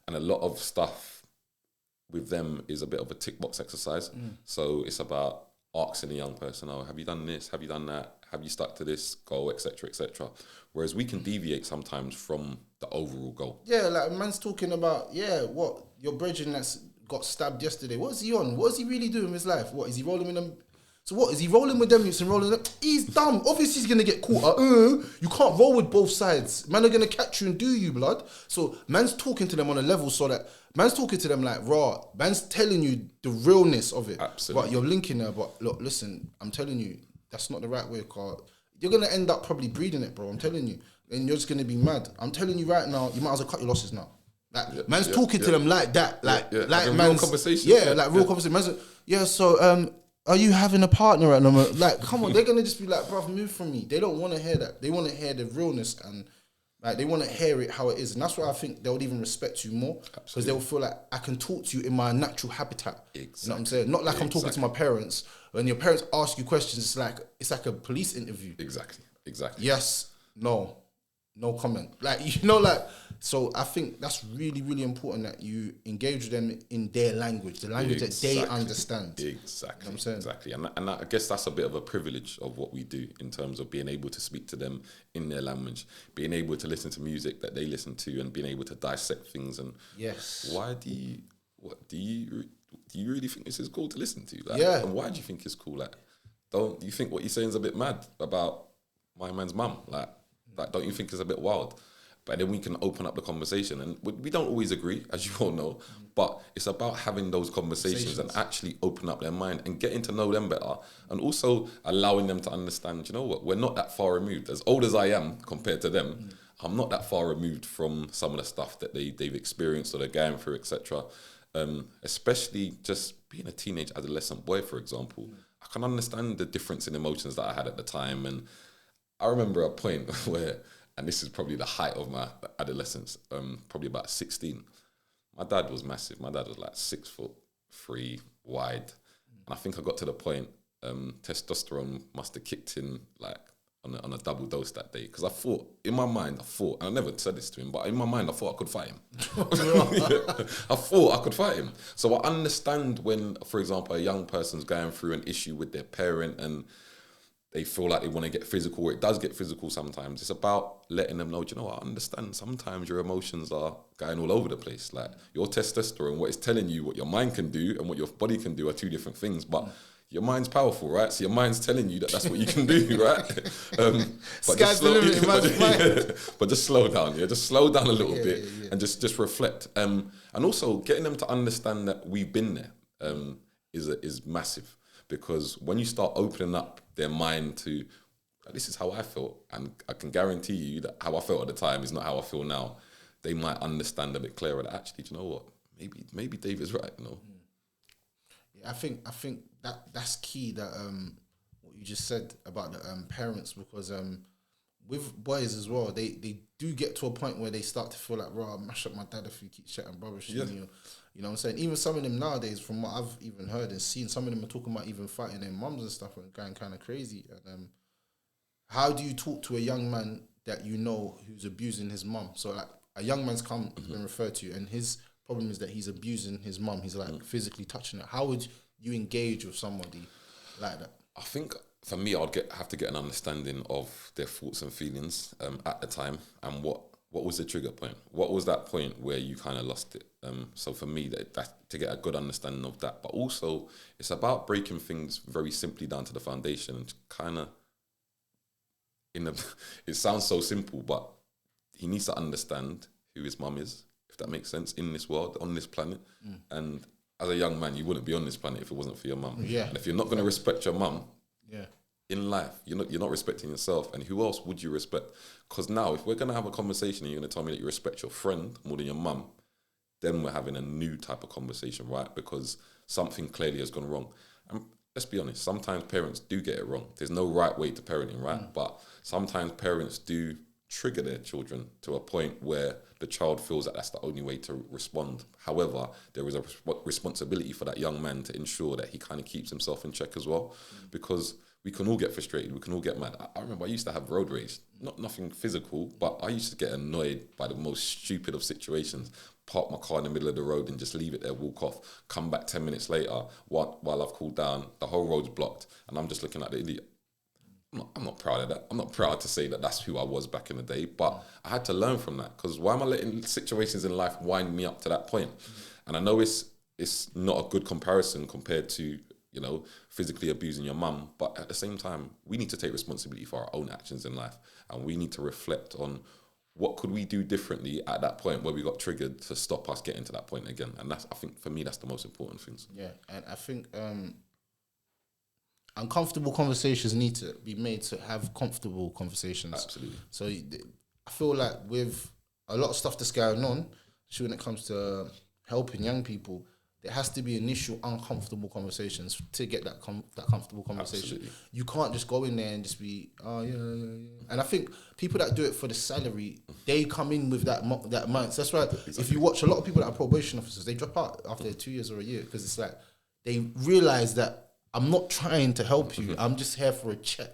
and a lot of stuff with them is a bit of a tick box exercise. So it's about asking a young person, oh, have you done this? Have you done that? Have you stuck to this goal, etc., etc. Whereas we can deviate sometimes from the overall goal. Yeah, like man's talking about, what, your brethren that's got stabbed yesterday. What is he on? What is he really doing with his life? What, is he rolling with them? So what, is he rolling with them youths and rolling with them? He's dumb. Obviously he's going to get caught. You can't roll with both sides. Man are going to catch you and do you, blood. So man's talking to them on a level so that, man's talking to them like raw. Man's telling you the realness of it. Absolutely. But you're linking there. But look, listen, I'm telling you, that's not the right way, Carl. You're going to end up probably breeding it, bro. I'm telling you. And you're just going to be mad. I'm telling you right now, you might as well cut your losses now. Like, man's talking to them like that. Like man's... real conversation. Like real conversation. Man's like, so, are you having a partner at the moment? Like, come on, they're going to just be like, bro, move from me. They don't want to hear that. They want to hear the realness and... Like, they want to hear it how it is. And that's why I think they would even respect you more. Because they'll feel like I can talk to you in my natural habitat. Exactly. You know what I'm saying? Not like I'm talking to my parents. When your parents ask you questions, it's like a police interview. Exactly. Yes, no comment. Like, you know, like, so I think that's really, really important that you engage with them in their language, the language that they understand. Exactly. You know what I'm saying? Exactly. And I guess that's a bit of a privilege of what we do in terms of being able to speak to them in their language, being able to listen to music that they listen to and being able to dissect things. And why do you really think this is cool to listen to? Like, and why do you think it's cool? Like, don't you think what you're saying is a bit mad about my man's mum? Like, don't you think it's a bit wild? But then we can open up the conversation, and we don't always agree, as you all know, but it's about having those conversations and actually open up their mind and getting to know them better, and also allowing them to understand, you know what, we're not that far removed. As old as I am compared to them, I'm not that far removed from some of the stuff that they've experienced or they're going through, etc. Especially just being a teenage adolescent boy, for example. I can understand the difference in emotions that I had at the time, and I remember a point where, and this is probably the height of my adolescence, probably about 16. My dad was massive. My dad was like 6'3", wide. And I think I got to the point, testosterone must have kicked in like on a double dose that day. Because I thought, and I never said this to him, but in my mind, I thought I could fight him. I thought I could fight him. So I understand when, for example, a young person's going through an issue with their parent and they feel like they want to get physical, or it does get physical sometimes. It's about letting them know, you know, I understand sometimes your emotions are going all over the place. Like, your testosterone, what it's telling you, what your mind can do and what your body can do are two different things. But your mind's powerful, right? So your mind's telling you that that's what you can do, right? But just slow down, Just slow down a little bit and just reflect. And also getting them to understand that we've been there is massive. Because when you start opening up their mind to, this is how I felt, and I can guarantee you that how I felt at the time is not how I feel now, they might understand a bit clearer that actually, do you know what, maybe Dave is right, you know. Yeah, I think that's key, that what you just said about the parents, because with boys as well, they do get to a point where they start to feel like, raw, mash up my dad if you keep chatting rubbish. You know what I'm saying? Even some of them nowadays, from what I've even heard and seen, some of them are talking about even fighting their mums and stuff and going kind of crazy. And how do you talk to a young man that you know who's abusing his mum? So like, a young man's come and referred to you, and his problem is that he's abusing his mum. He's like physically touching her. How would you engage with somebody like that? I think for me, have to get an understanding of their thoughts and feelings at the time, and what was the trigger point? What was that point where you kind of lost it? So for me, that to get a good understanding of that, but also it's about breaking things very simply down to the foundation and kind of it sounds so simple, but he needs to understand who his mum is, if that makes sense, in this world, on this planet. And as a young man, you wouldn't be on this planet if it wasn't for your mum. Yeah. And if you're not going to respect your mum, Yeah. in life, you're not respecting yourself, and who else would you respect? Because now, if we're going to have a conversation and you're going to tell me that you respect your friend more than your mum, then we're having a new type of conversation, right? Because something clearly has gone wrong. And let's be honest, sometimes parents do get it wrong. There's no right way to parenting, right? But sometimes parents do trigger their children to a point where the child feels that that's the only way to respond. However, there is a responsibility for that young man to ensure that he kind of keeps himself in check as well, because we can all get frustrated, we can all get mad. I remember I used to have road rage, nothing physical, but I used to get annoyed by the most stupid of situations. Park my car in the middle of the road and just leave it there, walk off, come back 10 minutes later while I've cooled down, the whole road's blocked, and I'm just looking at the idiot. I'm not proud of that. I'm not proud to say that that's who I was back in the day, but I had to learn from that, because why am I letting situations in life wind me up to that point? And I know it's not a good comparison compared to, you know, physically abusing your mum, but at the same time, we need to take responsibility for our own actions in life, and we need to reflect on what could we do differently at that point where we got triggered to stop us getting to that point again. And that's, I think, for me, that's the most important things. Yeah, and I think uncomfortable conversations need to be made to have comfortable conversations. Absolutely. So I feel like with a lot of stuff that's going on, especially when it comes to helping young people, there has to be initial uncomfortable conversations to get that comfortable conversation. Absolutely. You can't just go in there and just be, oh yeah. And I think people that do it for the salary, they come in with that mind. So that's why if you watch a lot of people that are probation officers, they drop out after 2 years or a year, because it's like they realize that I'm not trying to help you. I'm just here for a check.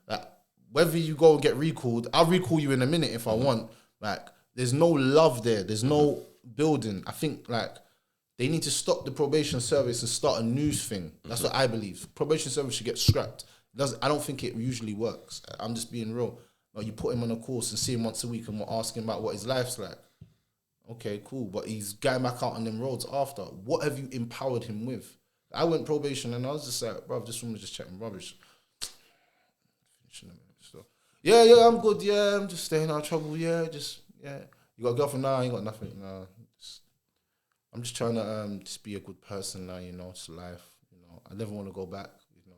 Like, whether you go and get recalled, I'll recall you in a minute if I want. Like, there's no love there. There's no building. I think like they need to stop the probation service and start a news thing. That's what I believe. Probation service should get scrapped. I don't think it usually works. I'm just being real. Like, you put him on a course and see him once a week and we're asking about what his life's like. Okay, cool. But he's going back out on them roads after. What have you empowered him with? I went probation and I was just like, bro, this woman just chatting rubbish. Yeah, I'm good. Yeah, I'm just staying out of trouble. Yeah. You got a girlfriend? Nah, I ain't got nothing. Nah. I'm just trying to just be a good person now, you know, it's life. You know, I never want to go back, you know.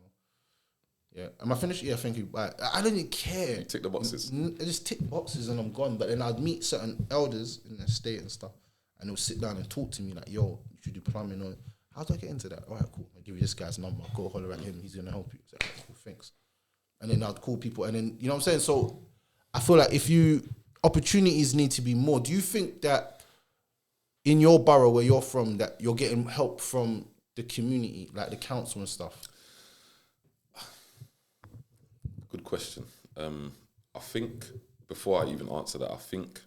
Yeah. Am I finished? Yeah, thank you. But I don't even care. You tick the boxes. I just tick boxes and I'm gone. But then I'd meet certain elders in the state and stuff, and they'll sit down and talk to me like, yo, you should do plumbing or how do I get into that? All right, cool. I'll give you this guy's number. Go holler at him. He's going to help you. Like, cool, thanks. And then I'd call people. And then, you know what I'm saying? So I feel like opportunities need to be more. Do you think that in your borough where you're from, that you're getting help from the community, like the council and stuff? Good question. I think before I even answer that, I think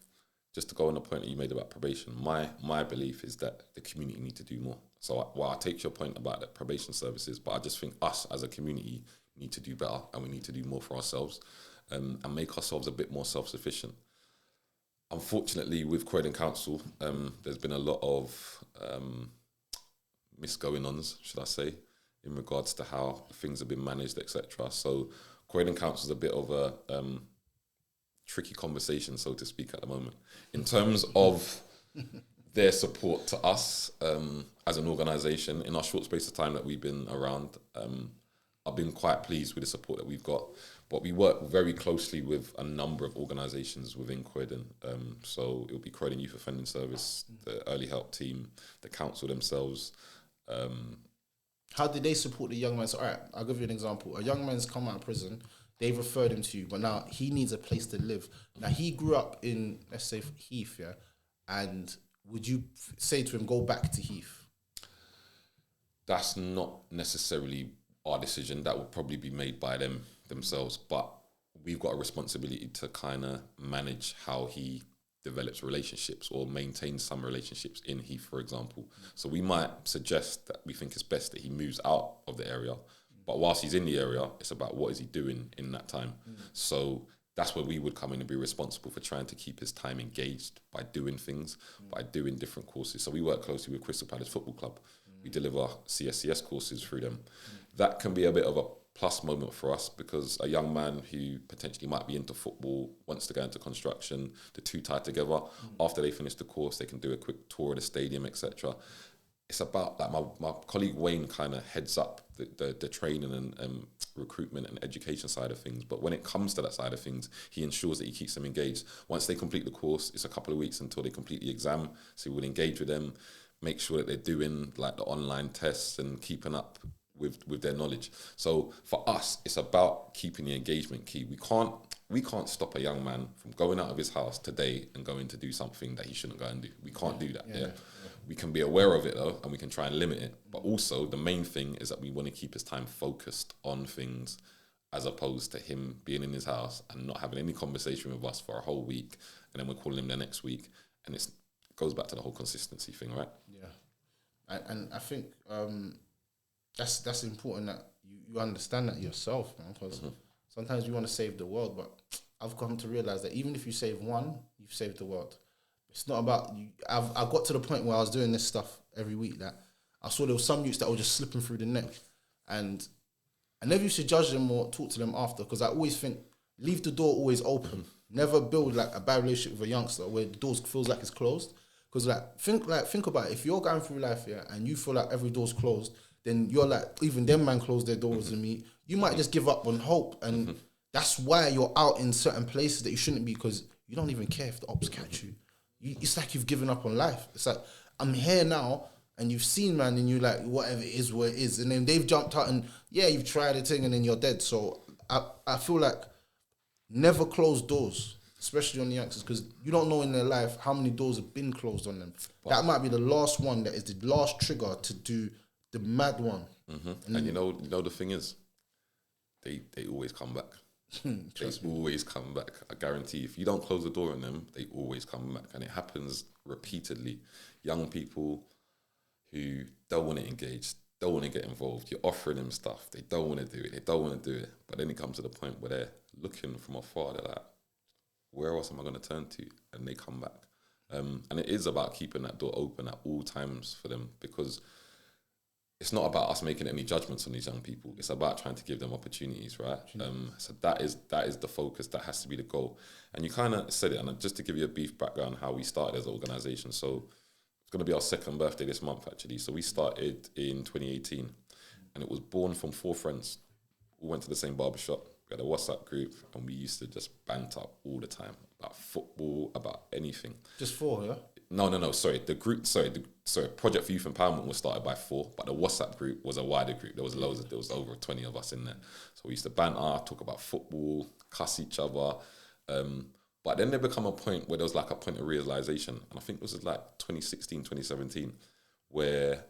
just to go on the point that you made about probation, my belief is that the community need to do more. So I take your point about the probation services, but I just think us as a community need to do better, and we need to do more for ourselves and make ourselves a bit more self-sufficient. Unfortunately, with Croydon Council, there's been a lot of misgoing-ons, should I say, in regards to how things have been managed, etc. So Croydon Council is a bit of a tricky conversation, so to speak, at the moment. In terms of their support to us as an organisation, in our short space of time that we've been around, I've been quite pleased with the support that we've got. But we work very closely with a number of organisations within Croydon. So it'll be Croydon Youth Offending Service, the Early Help Team, the council themselves. How did they support the young man? So, all right, I'll give you an example. A young man's come out of prison. They've referred him to you, but now he needs a place to live. Now, he grew up in, let's say, Heath, yeah? And would you say to him, go back to Heath? That's not necessarily our decision. That would probably be made by them themselves. But we've got a responsibility to kind of manage how he develops relationships or maintains some relationships in Heath, for example. So we might suggest that we think it's best that he moves out of the area. But whilst he's in the area, it's about what is he doing in that time. So that's where we would come in and be responsible for trying to keep his time engaged by doing things, by doing different courses. So we work closely with Crystal Palace Football Club. We deliver CSCS courses through them. That can be a bit of a plus moment for us, because a young man who potentially might be into football, wants to go into construction, the two tie together. After they finish the course, they can do a quick tour of the stadium, etc. It's about that. My colleague Wayne kind of heads up the training and recruitment and education side of things. But when it comes to that side of things, he ensures that he keeps them engaged. Once they complete the course, it's a couple of weeks until they complete the exam. So we'll engage with them, make sure that they're doing like the online tests and keeping up with their knowledge. So for us, it's about keeping the engagement key. We can't stop a young man from going out of his house today and going to do something that he shouldn't go and do. We can't do that. Yeah. We can be aware of it though, and we can try and limit it. But also the main thing is that we want to keep his time focused on things, as opposed to him being in his house and not having any conversation with us for a whole week, and then we're calling him the next week. And it goes back to the whole consistency thing, right? Yeah. And I think that's important that you understand that yourself, man, because sometimes you want to save the world, but I've come to realize that even if you save one, you've saved the world. It's not about you. I got to the point where I was doing this stuff every week that I saw there was some youths that were just slipping through the net, and I never used to judge them or talk to them after, because I always think, leave the door always open. Never build like a bad relationship with a youngster where the door feels like it's closed. Because think about it. If you're going through life, and you feel like every door's closed, then you're like, even them man close their doors and me. You might just give up on hope, and that's why you're out in certain places that you shouldn't be, because you don't even care if the ops catch you. It's like you've given up on life. It's like, I'm here now, and you've seen, man, and you're like, whatever it is, what it is. And then they've jumped out and, you've tried a thing, and then you're dead. So I feel like never close doors, especially on the youngsters, because you don't know in their life how many doors have been closed on them. That might be the last one that is the last trigger to do the mad one. And you know the thing is, they always come back. They always come back. I guarantee, if you don't close the door on them, they always come back. And it happens repeatedly. Young people who don't want to engage, don't want to get involved. You're offering them stuff. They don't want to do it. They don't want to do it. But then it comes to the point where they're looking from afar. They're like, where else am I going to turn to? And they come back. And it is about keeping that door open at all times for them, because it's not about us making any judgments on these young people. It's about trying to give them opportunities, right? So that is the focus. That has to be the goal. And you kind of said it. And just to give you a brief background how we started as an organisation. So it's going to be our second birthday this month, actually. So we started in 2018, and it was born from 4 friends. We went to the same barbershop. We had a WhatsApp group, and we used to just banter all the time about football, about anything. Just 4, yeah? No. Sorry, Project for Youth Empowerment was started by 4, but the WhatsApp group was a wider group. There was over 20 of us in there. So we used to banter, talk about football, cuss each other. But then there become a point where there was like a point of realization, and I think this was like 2016, 2017, where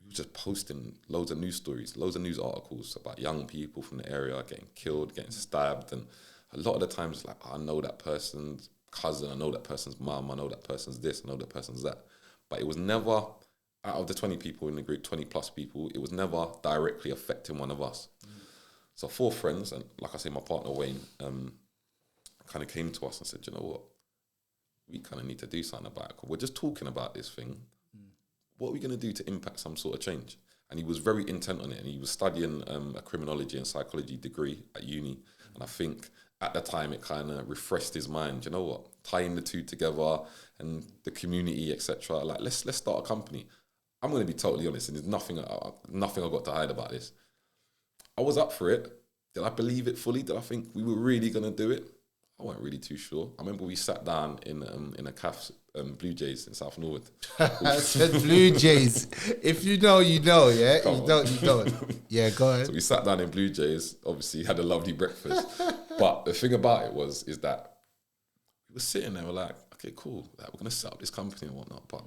we were just posting loads of news stories, loads of news articles about young people from the area getting killed, getting stabbed, and a lot of the times, like, I know that person's cousin, I know that person's mum, I know that person's this, I know that person's that. But it was never, out of the 20 people in the group, 20 plus people, it was never directly affecting one of us. So 4 friends, and like I say, my partner Wayne, kind of came to us and said, you know what, we kind of need to do something about it. We're just talking about this thing. What are we going to do to impact some sort of change? And he was very intent on it, and he was studying a criminology and psychology degree at uni. And I think at the time it kind of refreshed his mind. You know what? Tying the two together and the community, etc. Like, let's start a company. I'm going to be totally honest, and there's nothing I got to hide about this. I was up for it. Did I believe it fully? Did I think we were really going to do it? I wasn't really too sure. I remember we sat down in a cafe, Blue Jays in South Norwood. I said Blue Jays. If you know, you know, yeah? You don't. Yeah, go ahead. So we sat down in Blue Jays, obviously had a lovely breakfast. But the thing about it is that we were sitting there, we're like, okay, cool. Like, we're going to set up this company and whatnot, but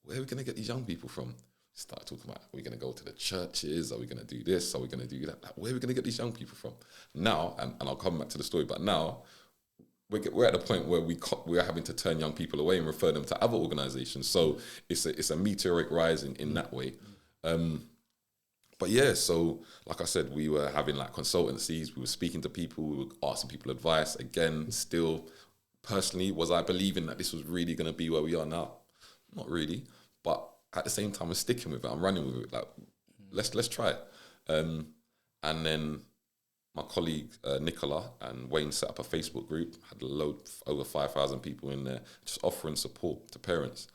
where are we going to get these young people from? Start talking about, are we going to go to the churches? Are we going to do this? Are we going to do that? Like, where are we going to get these young people from? Now, and I'll come back to the story, but now, we're at the point where we are having to turn young people away and refer them to other organisations. So it's a meteoric rise in that way. But yeah, so like I said, we were having like consultancies, we were speaking to people, we were asking people advice. Again, still, personally, was I believing that this was really going to be where we are now? Not really. But at the same time, I'm sticking with it. I'm running with it. Like, let's try it. And then my colleague Nicola and Wayne set up a Facebook group, had over 5,000 people in there, just offering support to parents.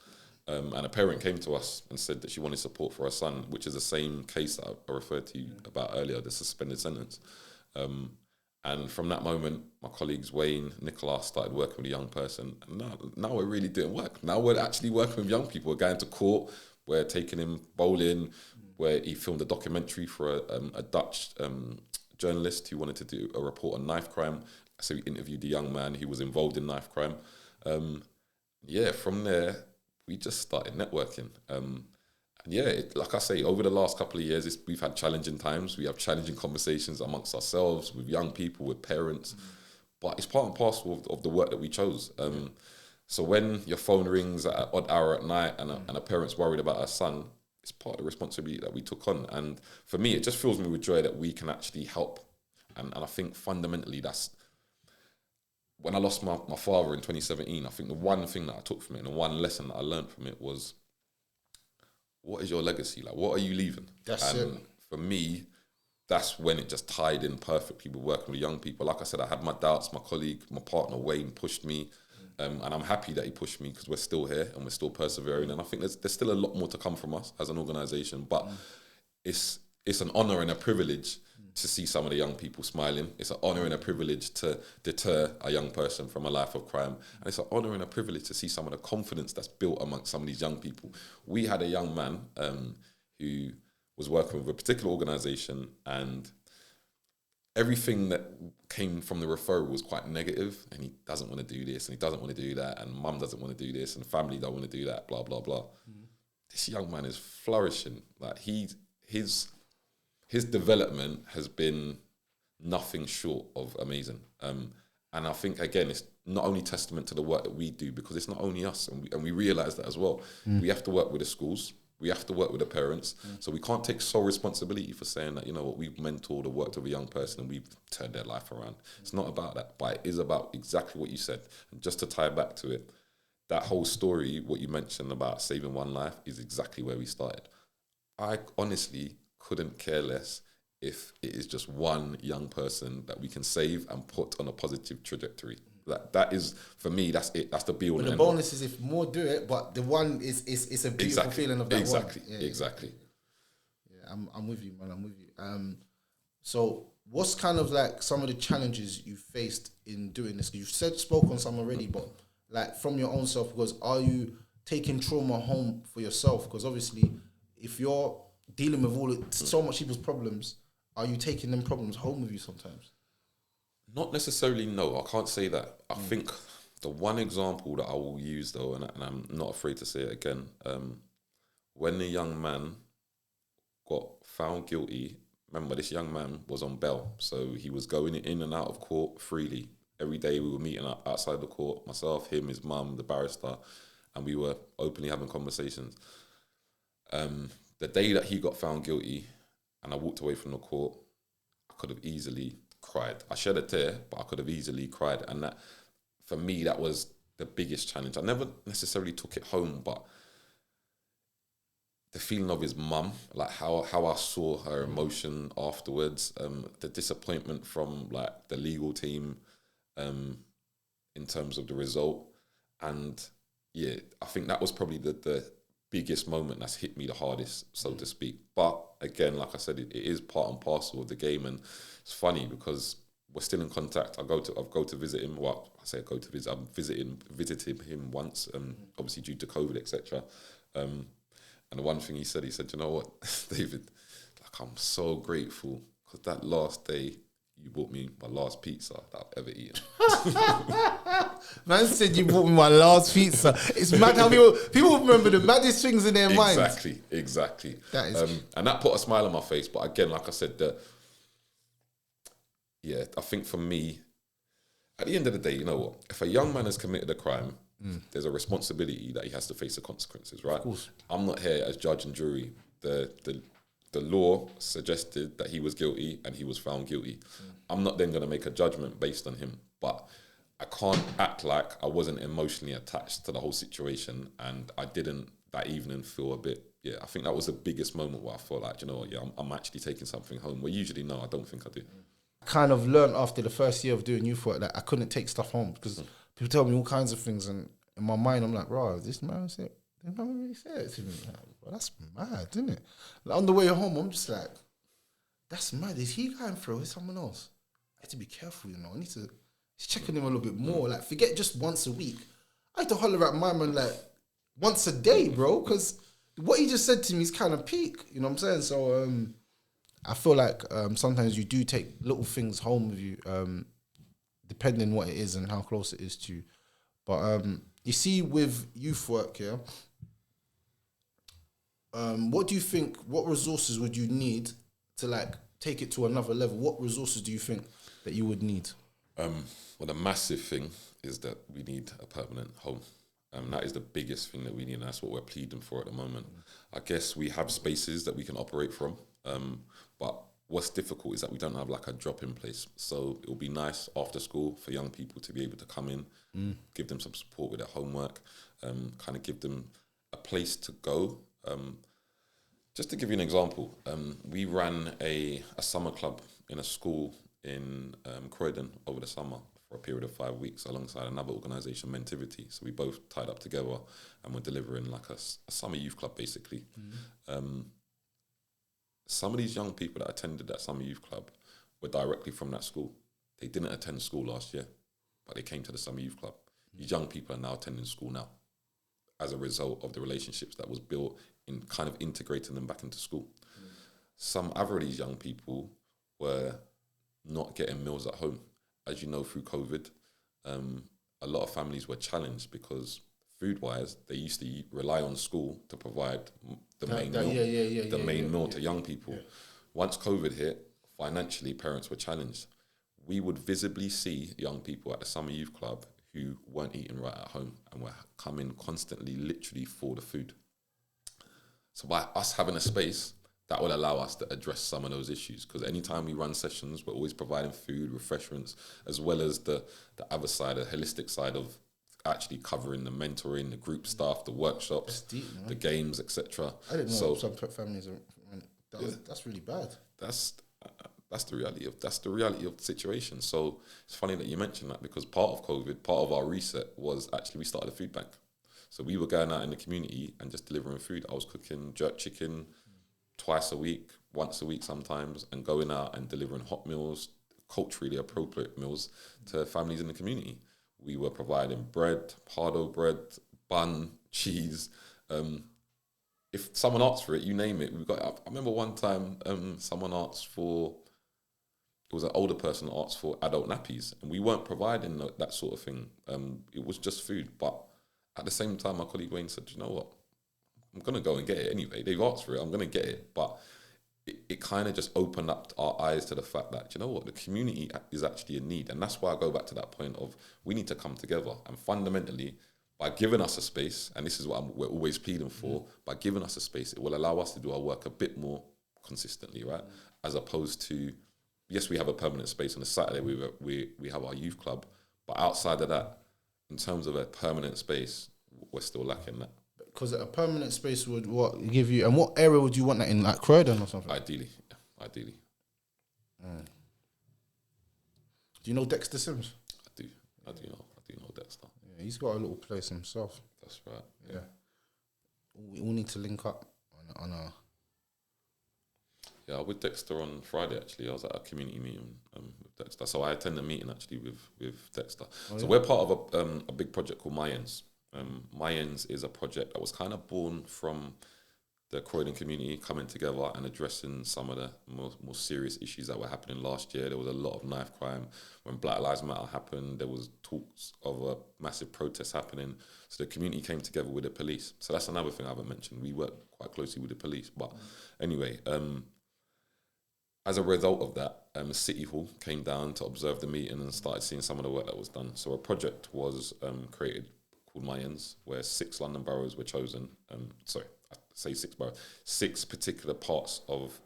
And a parent came to us and said that she wanted support for her son, which is the same case that I referred to you about earlier, the suspended sentence. And from that moment, my colleagues Wayne, Nicola started working with a young person. And now we're really doing work. Now we're actually working with young people. We're going to court. We're taking him bowling, where he filmed a documentary for a Dutch journalist who wanted to do a report on knife crime. So we interviewed the young man who was involved in knife crime. From there, we just started networking. Like I say, over the last couple of years, we've had challenging times. We have challenging conversations amongst ourselves, with young people, with parents. But it's part and parcel of the work that we chose. So when your phone rings at an odd hour at night and a parent's worried about her son, it's part of the responsibility that we took on. And for me, it just fills me with joy that we can actually help. And I think fundamentally that's... When I lost my father in 2017, I think the one thing that I took from it and the one lesson that I learned from it was, what is your legacy? Like, what are you leaving? That's it. For me, that's when it just tied in perfectly with working with young people. Like I said, I had my doubts. My colleague, my partner, Wayne, pushed me. And I'm happy that he pushed me because we're still here and we're still persevering. And I think there's still a lot more to come from us as an organisation. But it's an honour and a privilege to see some of the young people smiling. It's an honour and a privilege to deter a young person from a life of crime. And it's an honour and a privilege to see some of the confidence that's built amongst some of these young people. We had a young man who was working with a particular organisation, and everything that came from the referral was quite negative, and he doesn't want to do this, and he doesn't want to do that, and mum doesn't want to do this, and family don't want to do that, blah, blah, blah. This young man is flourishing. Like, his development has been nothing short of amazing. And I think, again, it's not only testament to the work that we do, because it's not only us, and we realise that as well. We have to work with the schools, we have to work with the parents, so we can't take sole responsibility for saying that, you know what, we've mentored or worked with a young person and we've turned their life around. It's not about that, but it is about exactly what you said. And just to tie back to it, that whole story, what you mentioned about saving one life, is exactly where we started. I honestly couldn't care less if it is just one young person that we can save and put on a positive trajectory. That is, for me, that's it. That's the be-all and the bonus is if more do it, but the one is a beautiful feeling of that exactly. one. Exactly. Yeah, I'm with you, man. I'm with you. So what's kind of like some of the challenges you faced in doing this? You've spoke on some already, but like from your own self, because are you taking trauma home for yourself? Because obviously, if you're dealing with so much people's problems, are you taking them problems home with you sometimes? Not necessarily, no. I can't say that. I think the one example that I will use, though, and I'm not afraid to say it again, when the young man got found guilty, remember, this young man was on bail, so he was going in and out of court freely. Every day we were meeting outside the court, myself, him, his mum, the barrister, and we were openly having conversations. The day that he got found guilty and I walked away from the court, I could have easily cried. I shed a tear, but I could have easily cried. And that, for me, that was the biggest challenge. I never necessarily took it home, but the feeling of his mum, like how I saw her emotion afterwards, the disappointment from like the legal team in terms of the result. And yeah, I think that was probably the biggest moment that's hit me the hardest, so to speak. But again, like I said, it is part and parcel of the game, and it's funny because we're still in contact. I've go to visit him. Well, I say I go to visit. I'm visited him once, obviously due to COVID, etc. And the one thing he said, you know what, David, like, I'm so grateful because that last day you bought me my last pizza that I've ever eaten. Man said you bought me my last pizza. It's mad how people remember the maddest things in their minds. Exactly. That is, and that put a smile on my face. But again, like I said, I think for me, at the end of the day, you know what? If a young man has committed a crime, there's a responsibility that he has to face the consequences, right? Of course. I'm not here as judge and jury. The the law suggested that he was guilty and he was found guilty. I'm not then going to make a judgment based on him, but I can't act like I wasn't emotionally attached to the whole situation, and I didn't that evening feel a bit. Yeah, I think that was the biggest moment where I felt like, you know what, yeah, I'm actually taking something home. Where usually, no, I don't think I do. Kind of learned after the first year of doing youth work that I couldn't take stuff home because people tell me all kinds of things, and in my mind I'm like, bro, this man said, this man really said it to me. Like, well, that's mad, isn't it? Like, on the way home, I'm just like, that's mad. Is he going through? Is someone else? I have to be careful, you know. I need to check on him a little bit more. Like, forget just once a week. I had to holler at my man like once a day, bro, because what he just said to me is kind of peak. You know what I'm saying? So I feel like sometimes you do take little things home with you, depending what it is and how close it is to you. But you see, with youth work, yeah. What do you think? What resources would you need to like take it to another level? What resources do you think that you would need? Well, the massive thing is that we need a permanent home. That is the biggest thing that we need, and that's what we're pleading for at the moment. I guess we have spaces that we can operate from, but what's difficult is that we don't have like a drop-in place. So it will be nice after school for young people to be able to come in, give them some support with their homework, kind of give them a place to go. Just to give you an example, we ran a summer club in a school in Croydon over the summer for a period of 5 weeks alongside another organisation, Mentivity. So we both tied up together and we're delivering like a summer youth club basically. Some of these young people that attended that summer youth club were directly from that school. They didn't attend school last year, but they came to the summer youth club. These young people are now attending school now as a result of the relationships that was built in kind of integrating them back into school. Some other of these young people were not getting meals at home. As you know, through COVID, a lot of families were challenged because food-wise, they used to rely on school to provide the main meal to young people. Yeah. Once COVID hit, financially, parents were challenged. We would visibly see young people at the summer youth club who weren't eating right at home and were coming constantly, literally for the food. So by us having a space, that will allow us to address some of those issues, because anytime we run sessions, we're always providing food, refreshments, as well as the other side, the holistic side of actually covering the mentoring, the group stuff, the workshops, deep, the games, etc. I didn't know some families that's really bad. That's the reality of the situation. So it's funny that you mentioned that, because part of COVID, part of our reset was actually we started a food bank. So we were going out in the community and just delivering food. I was cooking jerk chicken twice a week, once a week sometimes, and going out and delivering hot meals, culturally appropriate meals to families in the community. We were providing bread, hardo bread, bun, cheese. If someone asked for it, you name it. I remember one time someone asked for, it was an older person that asked for adult nappies, and we weren't providing that sort of thing. It was just food. But at the same time, my colleague Wayne said, you know what? I'm going to go and get it anyway. They've asked for it. I'm going to get it. But it kind of just opened up our eyes to the fact that, you know what, the community is actually in need. And that's why I go back to that point of we need to come together. And fundamentally, by giving us a space, and this is what we're always pleading for, by giving us a space, it will allow us to do our work a bit more consistently, right? As opposed to, yes, we have a permanent space. On a Saturday, we have our youth club. But outside of that, in terms of a permanent space, we're still lacking that. Because a permanent space would what give you, and what area would you want that in, like Croydon or something? Ideally. Do you know Dexter Sims? I do know Dexter. Yeah, he's got a little place himself. That's right. Yeah. We all need to link up on a. Yeah, with Dexter on Friday actually. I was at a community meeting with Dexter, so I attended a meeting actually with Dexter. So we're part of a big project called Mayans. Mayans is a project that was kind of born from the Croydon community coming together and addressing some of the more serious issues that were happening last year. There was a lot of knife crime. When Black Lives Matter happened, there was talks of a massive protest happening. So the community came together with the police. So that's another thing I haven't mentioned. We work quite closely with the police. But anyway, as a result of that, City Hall came down to observe the meeting and started seeing some of the work that was done. So a project was created called Mayans, where 6 London boroughs were chosen. say 6 boroughs, 6 particular parts of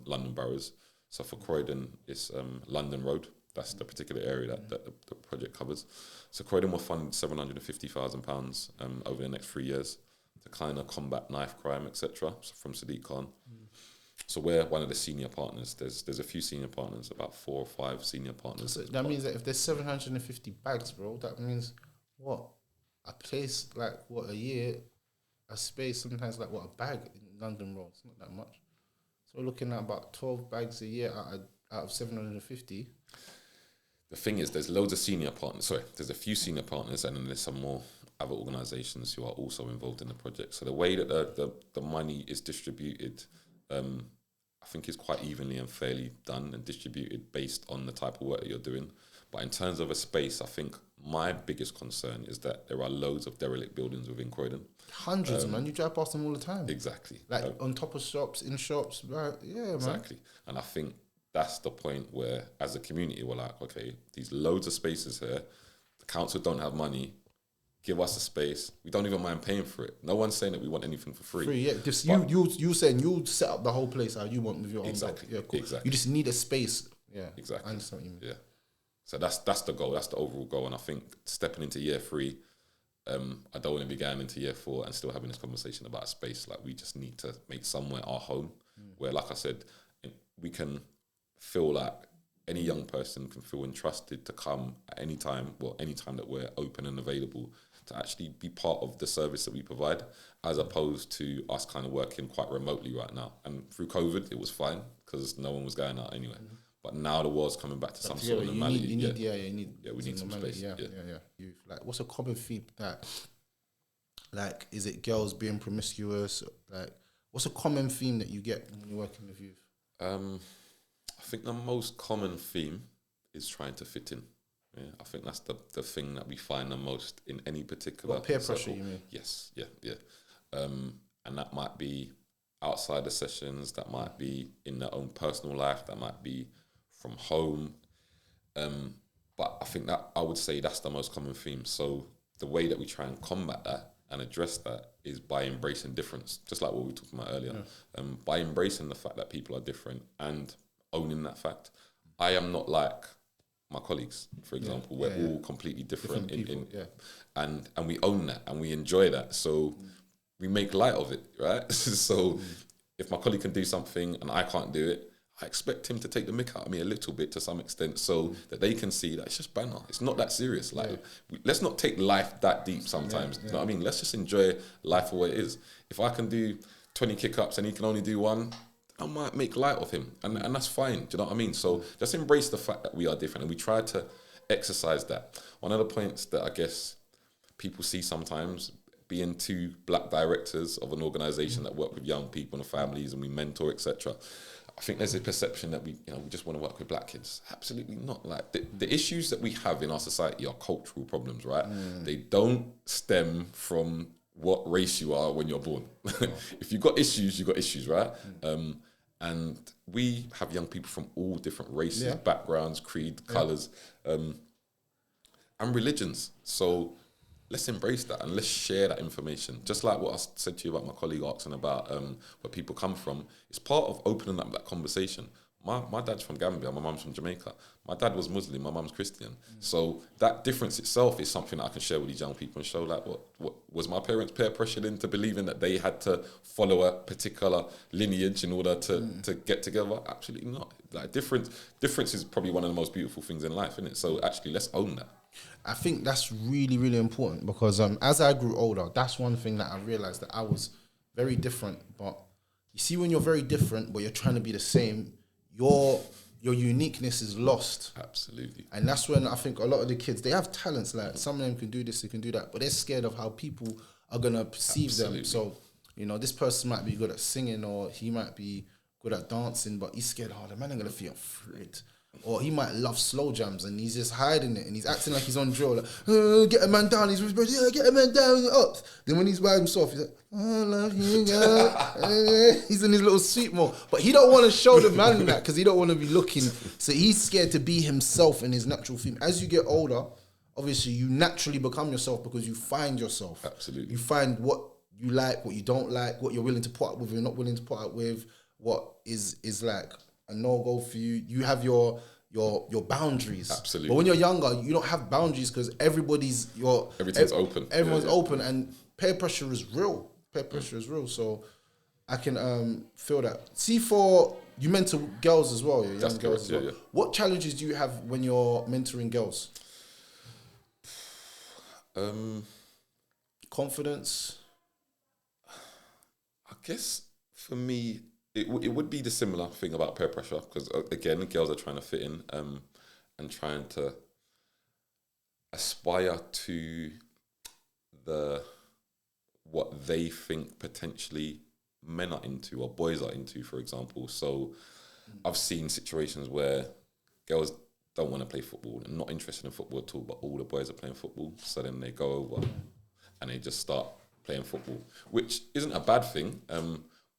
London boroughs. So for Croydon, it's London Road. That's the particular area that the project covers. So Croydon will fund £750,000 over the next 3 years to kind of combat knife crime, etc. So from Sadiq Khan. So we're one of the senior partners. There's a few senior partners, about 4 or 5 senior partners. So that means that if there's 750 bags, bro, that means what? A place like what, a year, a space sometimes like what, a bag in London Road. It's not that much. So we're looking at about 12 bags a year out of 750. The thing is, there's loads of senior partners. Sorry, there's a few senior partners, and then there's some more other organisations who are also involved in the project. So the way that the money is distributed, I think is quite evenly and fairly done and distributed based on the type of work that you're doing. But in terms of a space, I think my biggest concern is that there are loads of derelict buildings within Croydon. Hundreds, man. You drive past them all the time. Exactly. Like on top of shops, in shops, right? Yeah, exactly. Man. And I think that's the point where, as a community, we're like, okay, these loads of spaces here, the council don't have money, give us a space. We don't even mind paying for it. No one's saying that we want anything for free. Free, yeah. Just you saying you set up the whole place how you want with your own. Exactly. Yeah, cool. Exactly. You just need a space. Yeah. Exactly. I understand what you mean. Yeah. So that's the goal. That's the overall goal. And I think stepping into year 3, I don't want to be going into year 4 and still having this conversation about a space. Like, we just need to make somewhere our home, where, like I said, we can feel like any young person can feel entrusted to come at any time, well, any time that we're open and available, to actually be part of the service that we provide, as opposed to us kind of working quite remotely right now. And through COVID, it was fine because no one was going out anyway. But now the world's coming back to some sort of normality. We need some space. Yeah. Like, what's a common theme that, like, is it girls being promiscuous? Like, what's a common theme that you get when you're working with youth? I think the most common theme is trying to fit in. Yeah, I think that's the thing that we find the most in any particular peer circle. pressure, you mean? Yes, yeah. And that might be outside the sessions, that might be in their own personal life, that might be from home. But I think that I would say that's the most common theme. So the way that we try and combat that and address that is by embracing difference, just like what we were talking about earlier. Yeah. By embracing the fact that people are different and owning that fact. I am not like my colleagues, for example. We're all completely different and we own that and we enjoy that. So we make light of it, right? So if my colleague can do something and I can't do it, I expect him to take the mick out of me a little bit to some extent, so that they can see that it's just banter. It's not that serious. Like, let's not take life that deep sometimes. You know what I mean? Let's just enjoy life for what it is. If I can do 20 kick-ups and he can only do 1, I might make light of him, and that's fine. Do you know what I mean? So just embrace the fact that we are different, and we try to exercise that. One of the points that I guess people see sometimes, being 2 black directors of an organisation that work with young people and families, and we mentor, etc. I think there's a perception that we just want to work with black kids. Absolutely not. Like, the issues that we have in our society are cultural problems, right? They don't stem from what race you are when you're born. If you've got issues, right? And we have young people from all different races, backgrounds, creed, colours, and religions. So let's embrace that and let's share that information. Just like what I said to you about my colleague asking about where people come from. It's part of opening up that conversation. My dad's from Gambia, my mum's from Jamaica. My dad was Muslim, my mum's Christian. So that difference itself is something that I can share with these young people and show, like, what was my parents peer pressured into believing that they had to follow a particular lineage in order to get together? Absolutely not. Like, difference is probably one of the most beautiful things in life, isn't it? So actually, let's own that. I think that's really, really important because as I grew older, that's one thing that I realised, that I was very different. But you see, when you're very different, but you're trying to be the same, your uniqueness is lost. Absolutely. And that's when I think a lot of the kids, they have talents, like some of them can do this, they can do that, but they're scared of how people are going to perceive them. So, this person might be good at singing, or he might be good at dancing, but he's scared, the man ain't going to feel afraid. Or he might love slow jams and he's just hiding it and he's acting like he's on drill, like, get a man down, he's whispering, get a man down, up. Then when he's by himself, he's like, I love you, girl. He's in his little sweet mode. But he don't want to show the man that because he don't want to be looking. So he's scared to be himself in his natural theme. As you get older, obviously you naturally become yourself because you find yourself. Absolutely. You find what you like, what you don't like, what you're willing to put up with, you're not willing to put up with, what is like a no-go for you. You have your boundaries. Absolutely. But when you're younger, you don't have boundaries because everything's open. Everyone's open, and peer pressure is real. So I can feel that. See, for you mentor girls as well, young That's girls correct, as well. yeah. What challenges do you have when you're mentoring girls? Confidence. I guess for me, it would be the similar thing about peer pressure because again, girls are trying to fit in and trying to aspire to what they think potentially men are into or boys are into, for example. So I've seen situations where girls don't want to play football and not interested in football at all, but all the boys are playing football. So then they go over and they just start playing football, which isn't a bad thing,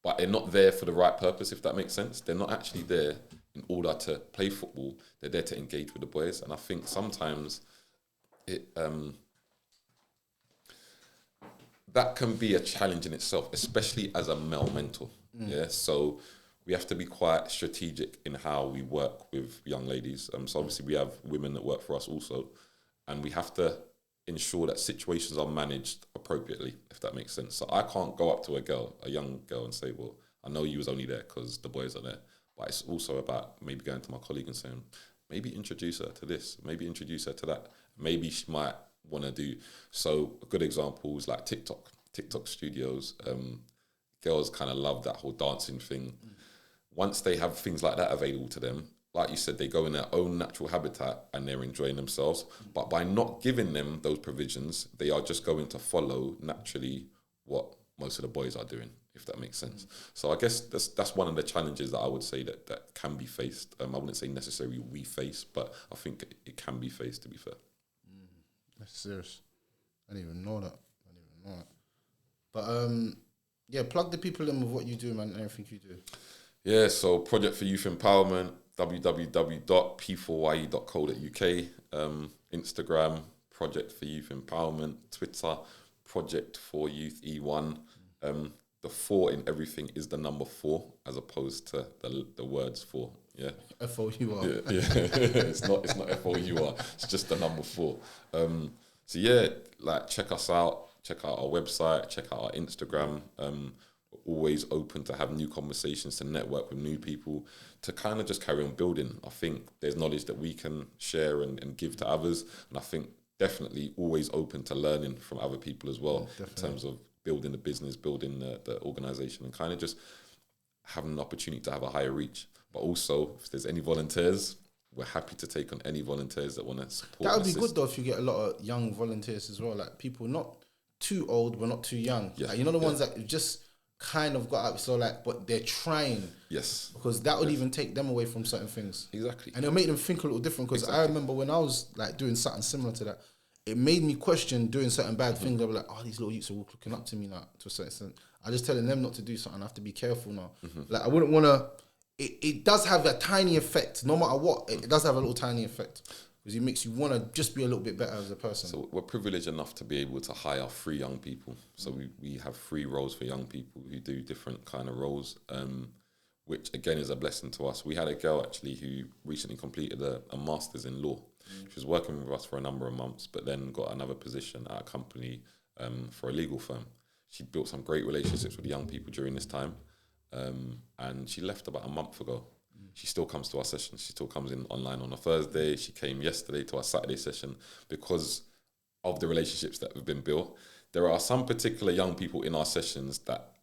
but they're not there for the right purpose, if that makes sense. They're not actually there in order to play football. They're there to engage with the boys. And I think sometimes that can be a challenge in itself, especially as a male mentor. Yeah, so we have to be quite strategic in how we work with young ladies. So obviously we have women that work for us also, and we have to ensure that situations are managed appropriately, if that makes sense. So I can't go up to a young girl and say, well, I know you was only there because the boys are there. But it's also about maybe going to my colleague and saying, maybe introduce her to this, maybe introduce her to that. Maybe she might want to do. So a good example is like TikTok studios. Girls kind of love that whole dancing thing. Once they have things like that available to them, like you said, they go in their own natural habitat and they're enjoying themselves. But by not giving them those provisions, they are just going to follow naturally what most of the boys are doing, if that makes sense. So I guess that's one of the challenges that I would say that can be faced. I wouldn't say necessarily we face, but I think it can be faced, to be fair. That's serious. I didn't even know that. But yeah, plug the people in with what you do, man, and everything you do. Yeah, so Project for Youth Empowerment, www.p4ye.co.uk, Instagram, Project for Youth Empowerment, Twitter, Project for Youth E1. The 4 in everything is the number 4 as opposed to the words 4. Yeah, FOUR. Yeah. It's not FOUR. It's just the number 4. So yeah, like check us out. Check out our website. Check out our Instagram. We're always open to have new conversations, to network with new people, to kind of just carry on building. I think there's knowledge that we can share and give to others, and I think definitely always open to learning from other people as well, in terms of building the business, building the organisation, and kind of just having an opportunity to have a higher reach. But also, if there's any volunteers, we're happy to take on any volunteers that want to support. That would be good though if you get a lot of young volunteers as well, like people not too old but not too young. Yeah. Like, you know, the ones that just kind of got up, so like, but they're trying. Yes. Because that would even take them away from certain things. Exactly. And it'll make them think a little different. Because I remember when I was like doing something similar to that, it made me question doing certain bad things. I was like, oh, these little youths are all looking up to me now to a certain extent. I just telling them not to do something. I have to be careful now. Like, I wouldn't want to. It does have a tiny effect, no matter what. It does have a little tiny effect. Because it makes you want to just be a little bit better as a person. So we're privileged enough to be able to hire 3 young people. So we have 3 roles for young people who do different kind of roles, which again is a blessing to us. We had a girl actually who recently completed a master's in law. She was working with us for a number of months, but then got another position at a company for a legal firm. She built some great relationships with young people during this time, and she left about a month ago. She still comes to our sessions. She still comes in online on a Thursday. She came yesterday to our Saturday session because of the relationships that have been built. There are some particular young people in our sessions that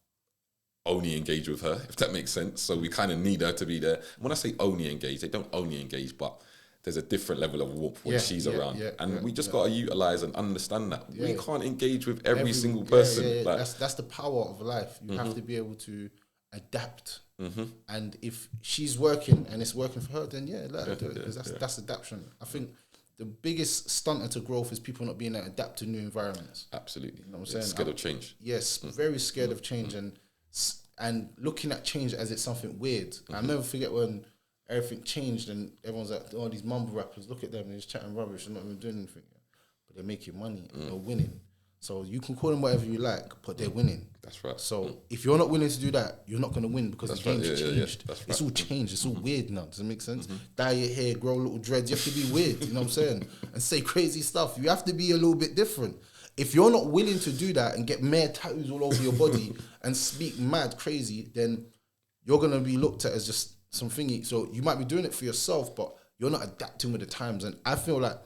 only engage with her, if that makes sense. So we kind of need her to be there. When I say only engage, they don't only engage, but there's a different level of warmth when she's around. And we just got to utilise and understand that. We can't engage with every single person. Like, that's the power of life. You have to be able to adapt. And if she's working and it's working for her, then let her do it, because that's adaptation. I think the biggest stunter to growth is people not being able to adapt to new environments. Absolutely. You know what I'm saying? Scared of change. Yes, very scared of change, and looking at change as it's something weird. I'll never forget when everything changed and everyone's like, oh, these mumble rappers, look at them, they're just chatting rubbish, they're not even doing anything. But they're making money, they're winning. So you can call them whatever you like, but they're winning. That's right. So if you're not willing to do that, you're not going to win because the game's changed. That's right. It's all changed. It's all weird now. Does it make sense? Dye your hair, grow little dreads. You have to be weird. You know what I'm saying? And say crazy stuff. You have to be a little bit different. If you're not willing to do that and get mad tattoos all over your body and speak mad crazy, then you're going to be looked at as just some thingy. So you might be doing it for yourself, but you're not adapting with the times. And I feel like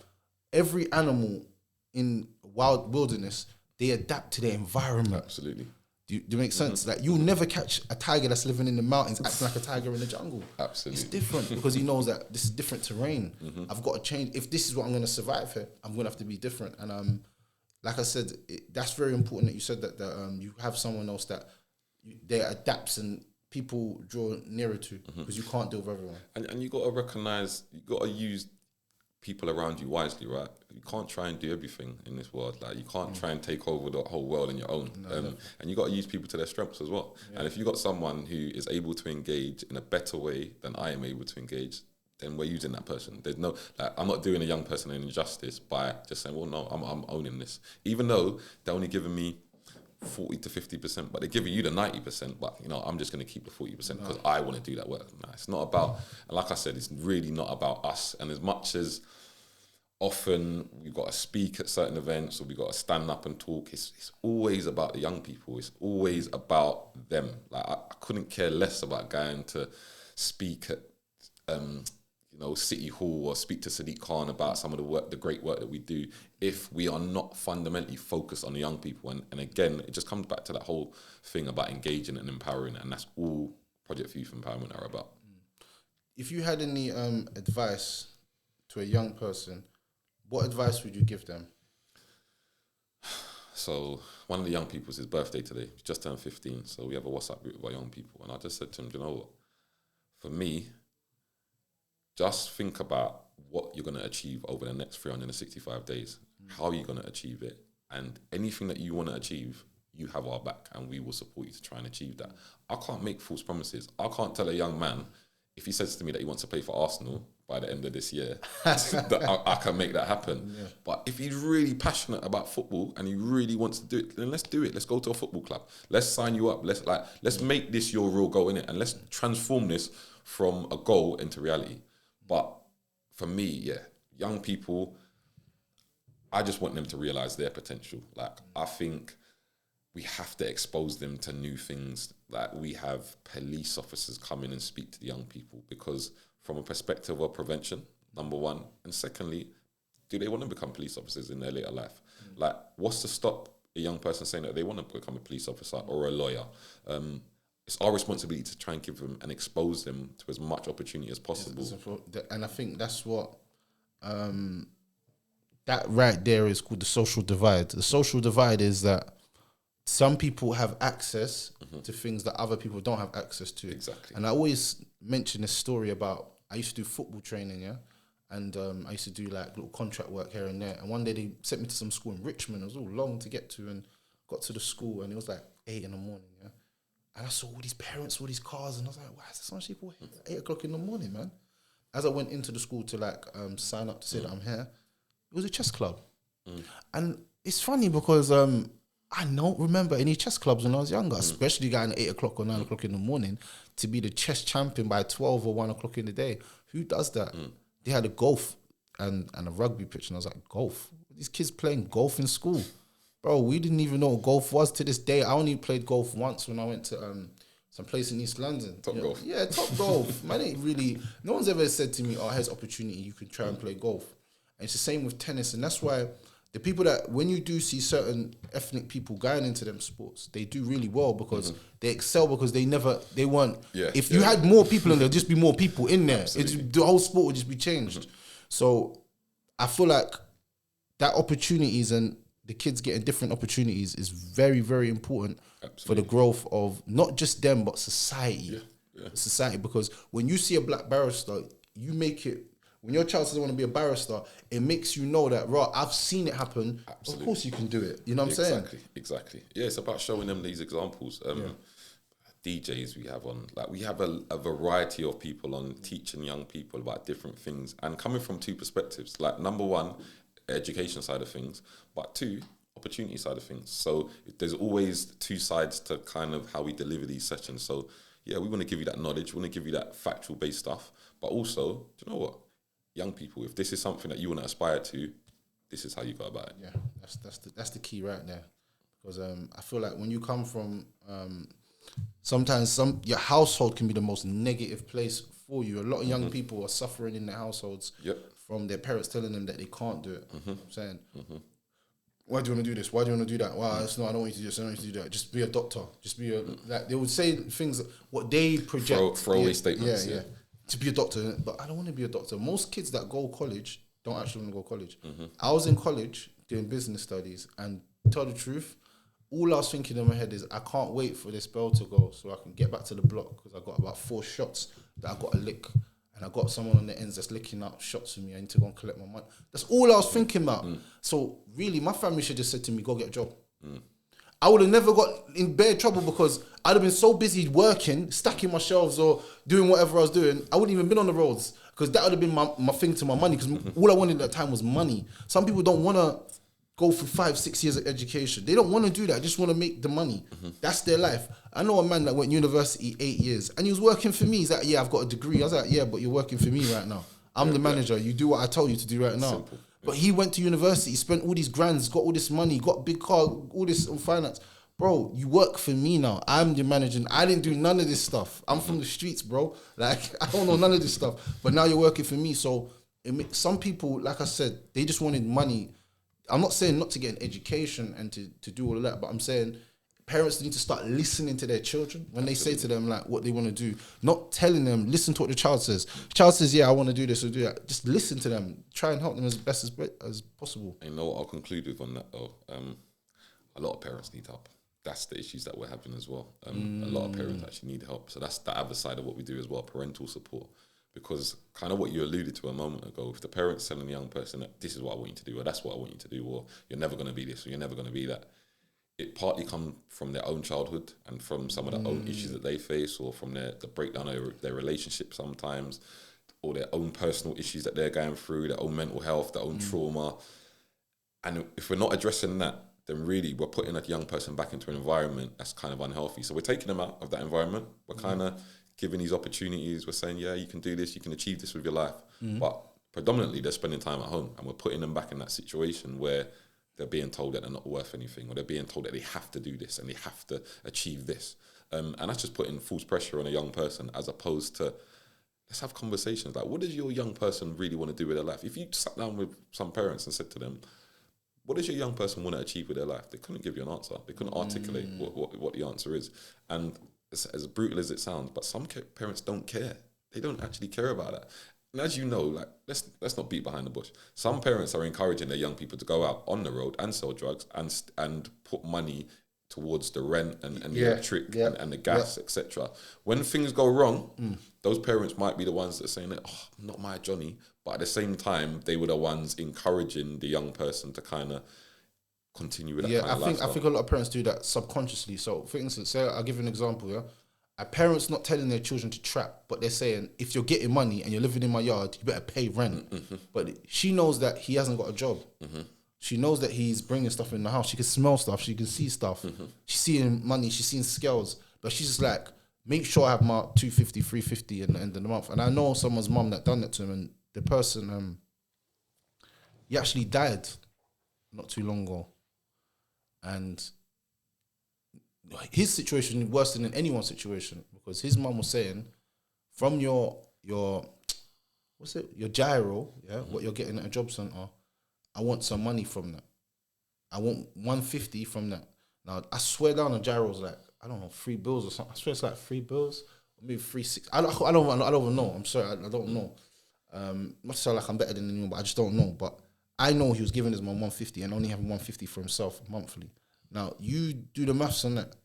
every animal in wilderness, they adapt to their environment. Absolutely. Do you make sense? Like, you'll never catch a tiger that's living in the mountains acting like a tiger in the jungle. Absolutely. It's different because he knows that this is different terrain. I've got to change. If this is what I'm going to survive here, I'm going to have to be different. And like I said, that's very important that you said that you have someone else that they adapts and people draw nearer to, because you can't deal with everyone. And you got to recognize, you got to use people around you wisely, right? You can't try and do everything in this world. Like, you can't try and take over the whole world on your own. And you got to use people to their strengths as well. Yeah. And if you got someone who is able to engage in a better way than I am able to engage, then we're using that person. There's no, like, I'm not doing a young person an injustice by just saying, well, no, I'm owning this. Even though they're only giving me 40 to 50%, but they're giving you the 90%, but, you know, I'm just going to keep the 40% because I want to do that work. No, it's not about, and like I said, it's really not about us. And as much as often we've got to speak at certain events or we've got to stand up and talk, it's always about the young people. It's always about them. Like, I couldn't care less about going to speak at, City Hall or speak to Sadiq Khan about some of the work, the great work that we do, if we are not fundamentally focused on the young people. And again, it just comes back to that whole thing about engaging and empowering, and that's all Project Youth Empowerment are about. If you had any advice to a young person, what advice would you give them? So one of the young people's his birthday today. He's just turned 15, so we have a WhatsApp group of our young people, and I just said to him, you know what? For me, just think about what you're going to achieve over the next 365 days. How are you going to achieve it? And anything that you want to achieve, you have our back and we will support you to try and achieve that. I can't make false promises. I can't tell a young man, if he says to me that he wants to play for Arsenal by the end of this year, that I can make that happen. Yeah. But if he's really passionate about football and he really wants to do it, then let's do it. Let's go to a football club. Let's sign you up. Let's make this your real goal, innit? And let's transform this from a goal into reality. But for me, young people, I just want them to realise their potential. Like, I think we have to expose them to new things. Like, we have police officers come in and speak to the young people, because from a perspective of prevention, number one, and secondly, do they want to become police officers in their later life? Like, what's to stop a young person saying that they want to become a police officer or a lawyer? It's our responsibility to try and give them and expose them to as much opportunity as possible. And I think that's what, that right there is called the social divide. The social divide is that some people have access to things that other people don't have access to. Exactly. And I always mention this story about, I used to do football training, and I used to do like little contract work here and there. And one day they sent me to some school in Richmond. It was all long to get to, and got to the school and it was like 8 a.m, and I saw all these parents, all these cars, and I was like, why is there so much people here at 8 o'clock in the morning, man? As I went into the school to like sign up to say that I'm here, it was a chess club. And it's funny because I don't remember any chess clubs when I was younger, especially going at 8 o'clock or 9 o'clock in the morning to be the chess champion by 12 or 1 o'clock in the day. Who does that? They had a golf and a rugby pitch, and I was like, golf? These kids playing golf in school? Bro, we didn't even know what golf was to this day. I only played golf once when I went to some place in East London. Top golf. Yeah, top golf. Man, ain't really, no one's ever said to me, oh, here's opportunity, you could try and play golf. And it's the same with tennis. And that's why the people that, when you do see certain ethnic people going into them sports, they do really well because they excel, because they weren't. Yeah, if you had more people, and there'd just be more people in there. Absolutely. The whole sport would just be changed. So I feel like that opportunities and the kids getting different opportunities is very, very important for the growth of not just them, but society. Society, because when you see a black barrister, you make it, when your child says I want to be a barrister, it makes you know that, right, I've seen it happen. Absolutely. Of course you can do it. You know what I'm saying? Exactly. Yeah, it's about showing them these examples. DJs we have on, like, we have a variety of people on teaching young people about different things and coming from two perspectives. Like, number one, education side of things, but two, opportunity side of things. So there's always two sides to kind of how we deliver these sessions. So yeah, we want to give you that knowledge. We want to give you that factual based stuff. But also, do you know what? Young people, if this is something that you want to aspire to, this is how you go about it. Yeah, that's the key right there. Because I feel like when you come from sometimes your household can be the most negative place for you. A lot of young people are suffering in their households from their parents telling them that they can't do it. You know what I'm saying, why do you want to do this? Why do you want to do that? Well, it's not. I don't want you to do this. I don't want you to do that. Just be a doctor. Just be a like. They would say things what they project. Throwaway statements. Yeah. To be a doctor, but I don't want to be a doctor. Most kids that go college don't actually want to go college. I was in college doing business studies, and tell the truth, all I was thinking in my head is I can't wait for this bell to go so I can get back to the block, because I got about 4 shots that I got to lick, and I got someone on the ends that's licking out shots for me. I need to go and collect my money. That's all I was thinking about. So really, my family should just said to me, go get a job. I would have never got in bare trouble because I'd have been so busy working, stacking my shelves or doing whatever I was doing. I wouldn't even been on the roads, because that would have been my thing to my money, because all I wanted at that time was money. Some people don't want to go through 5-6 years of education. They don't want to do that. They just want to make the money. That's their life. I know a man that went university 8 years and he was working for me. He's like, yeah, I've got a degree. I was like, yeah, but you're working for me right now. I'm the manager. You do what I tell you to do right now. Simple. But he went to university, spent all these grands, got all this money, got a big car, all this on finance. Bro, you work for me now. I'm the manager. I didn't do none of this stuff. I'm from the streets, bro. Like, I don't know none of this stuff. But now you're working for me. So some people, like I said, they just wanted money. I'm not saying not to get an education and to do all of that, but I'm saying parents need to start listening to their children when they say to them like what they want to do, not telling them, listen to what the child says. The child says, yeah, I want to do this or do that. Just listen to them. Try and help them as best as possible. You know what I'll conclude with on that though? A lot of parents need help. That's the issues that we're having as well. A lot of parents actually need help. So that's the other side of what we do as well, parental support. Because kind of what you alluded to a moment ago, if the parent's telling the young person that this is what I want you to do, or that's what I want you to do, or you're never going to be this, or you're never going to be that, it partly comes from their own childhood and from some of the own issues that they face, or from the breakdown of their relationship sometimes, or their own personal issues that they're going through, their own mental health, their own trauma. And if we're not addressing that, then really we're putting a young person back into an environment that's kind of unhealthy. So we're taking them out of that environment. We're kind of giving these opportunities. We're saying, yeah, you can do this, you can achieve this with your life. But predominantly they're spending time at home, and we're putting them back in that situation where they're being told that they're not worth anything, or they're being told that they have to do this and they have to achieve this. And that's just putting false pressure on a young person, as opposed to, let's have conversations. Like, what does your young person really want to do with their life? If you sat down with some parents and said to them, what does your young person want to achieve with their life? They couldn't give you an answer. They couldn't articulate what the answer is. And as brutal as it sounds, but some parents don't care. They don't actually care about that. And as you know, like, let's not beat behind the bush. Some parents are encouraging their young people to go out on the road and sell drugs and put money towards the rent and the electric and the gas, etc. When things go wrong, those parents might be the ones that are saying, oh, not my Johnny. But at the same time, they were the ones encouraging the young person to kind of continue with that kind of lifestyle. I think a lot of parents do that subconsciously. So, for instance, say I'll give you an example. Yeah, a parent's not telling their children to trap, but they're saying, if you're getting money and you're living in my yard, you better pay rent. But she knows that he hasn't got a job. She knows that he's bringing stuff in the house. She can smell stuff. She can see stuff. She's seeing money. She's seeing scales. But she's just like, make sure I have my 250, 350 at the end of the month. And I know someone's mum that done that to him, and the person, he actually died not too long ago. And his situation worse than anyone's situation, because his mum was saying, from your gyro, what you're getting at a job centre, I want some money from that. I want 150 from that. Now, I swear down, a gyro's like, I don't know, 3 bills or something. I swear it's like 3 bills, or maybe 3, 6. I don't even know. I'm sorry, I don't know. Not to sound like I'm better than anyone, but I just don't know. But I know he was giving his mum 150 and only having 150 for himself monthly. Now, you do the maths on that,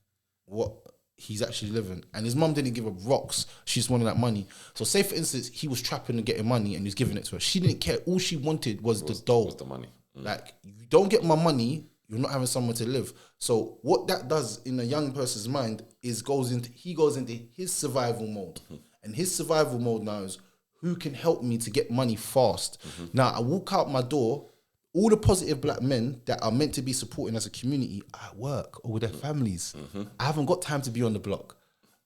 what he's actually living. And his mum didn't give her rocks. She just wanted that money. So say, for instance, he was trapping and getting money and he was giving it to her. She didn't care. All she wanted was the dough. Was the money. Like, you don't get my money, you're not having somewhere to live. So what that does in a young person's mind is he goes into his survival mode. And his survival mode now is, who can help me to get money fast? Now, I walk out my door, all the positive black men that are meant to be supporting as a community are at work or with their families. I haven't got time to be on the block.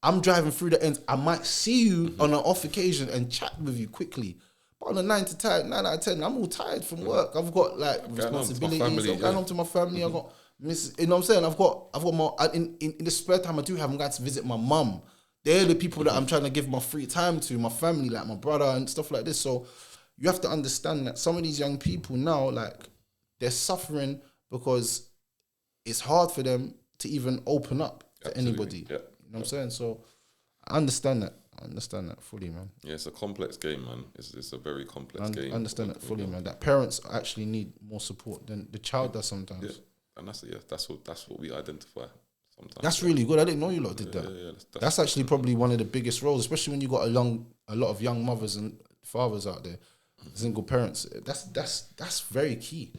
I'm driving through the ends. I might see you on an off occasion and chat with you quickly. But on a 9 out of 10, I'm all tired from work. I've got like responsibilities. I'm going home to my family. I've got, you know what I'm saying? I've got more, in the spare time I do have, I'm going to visit my mum. They're the people that I'm trying to give my free time to, my family, like my brother and stuff like this. So you have to understand that some of these young people now, like, they're suffering because it's hard for them to even open up to anybody. Yeah. You know what I'm saying? So I understand that. I understand that fully, man. Yeah, it's a complex game, man. It's a very complex game. I understand that fully, man. That parents actually need more support than the child does sometimes. Yeah, and that's what we identify sometimes. That's really good. I didn't know you lot did that. Yeah, that's actually probably one of the biggest roles, especially when you got a lot of young mothers and fathers out there, single parents. That's very key.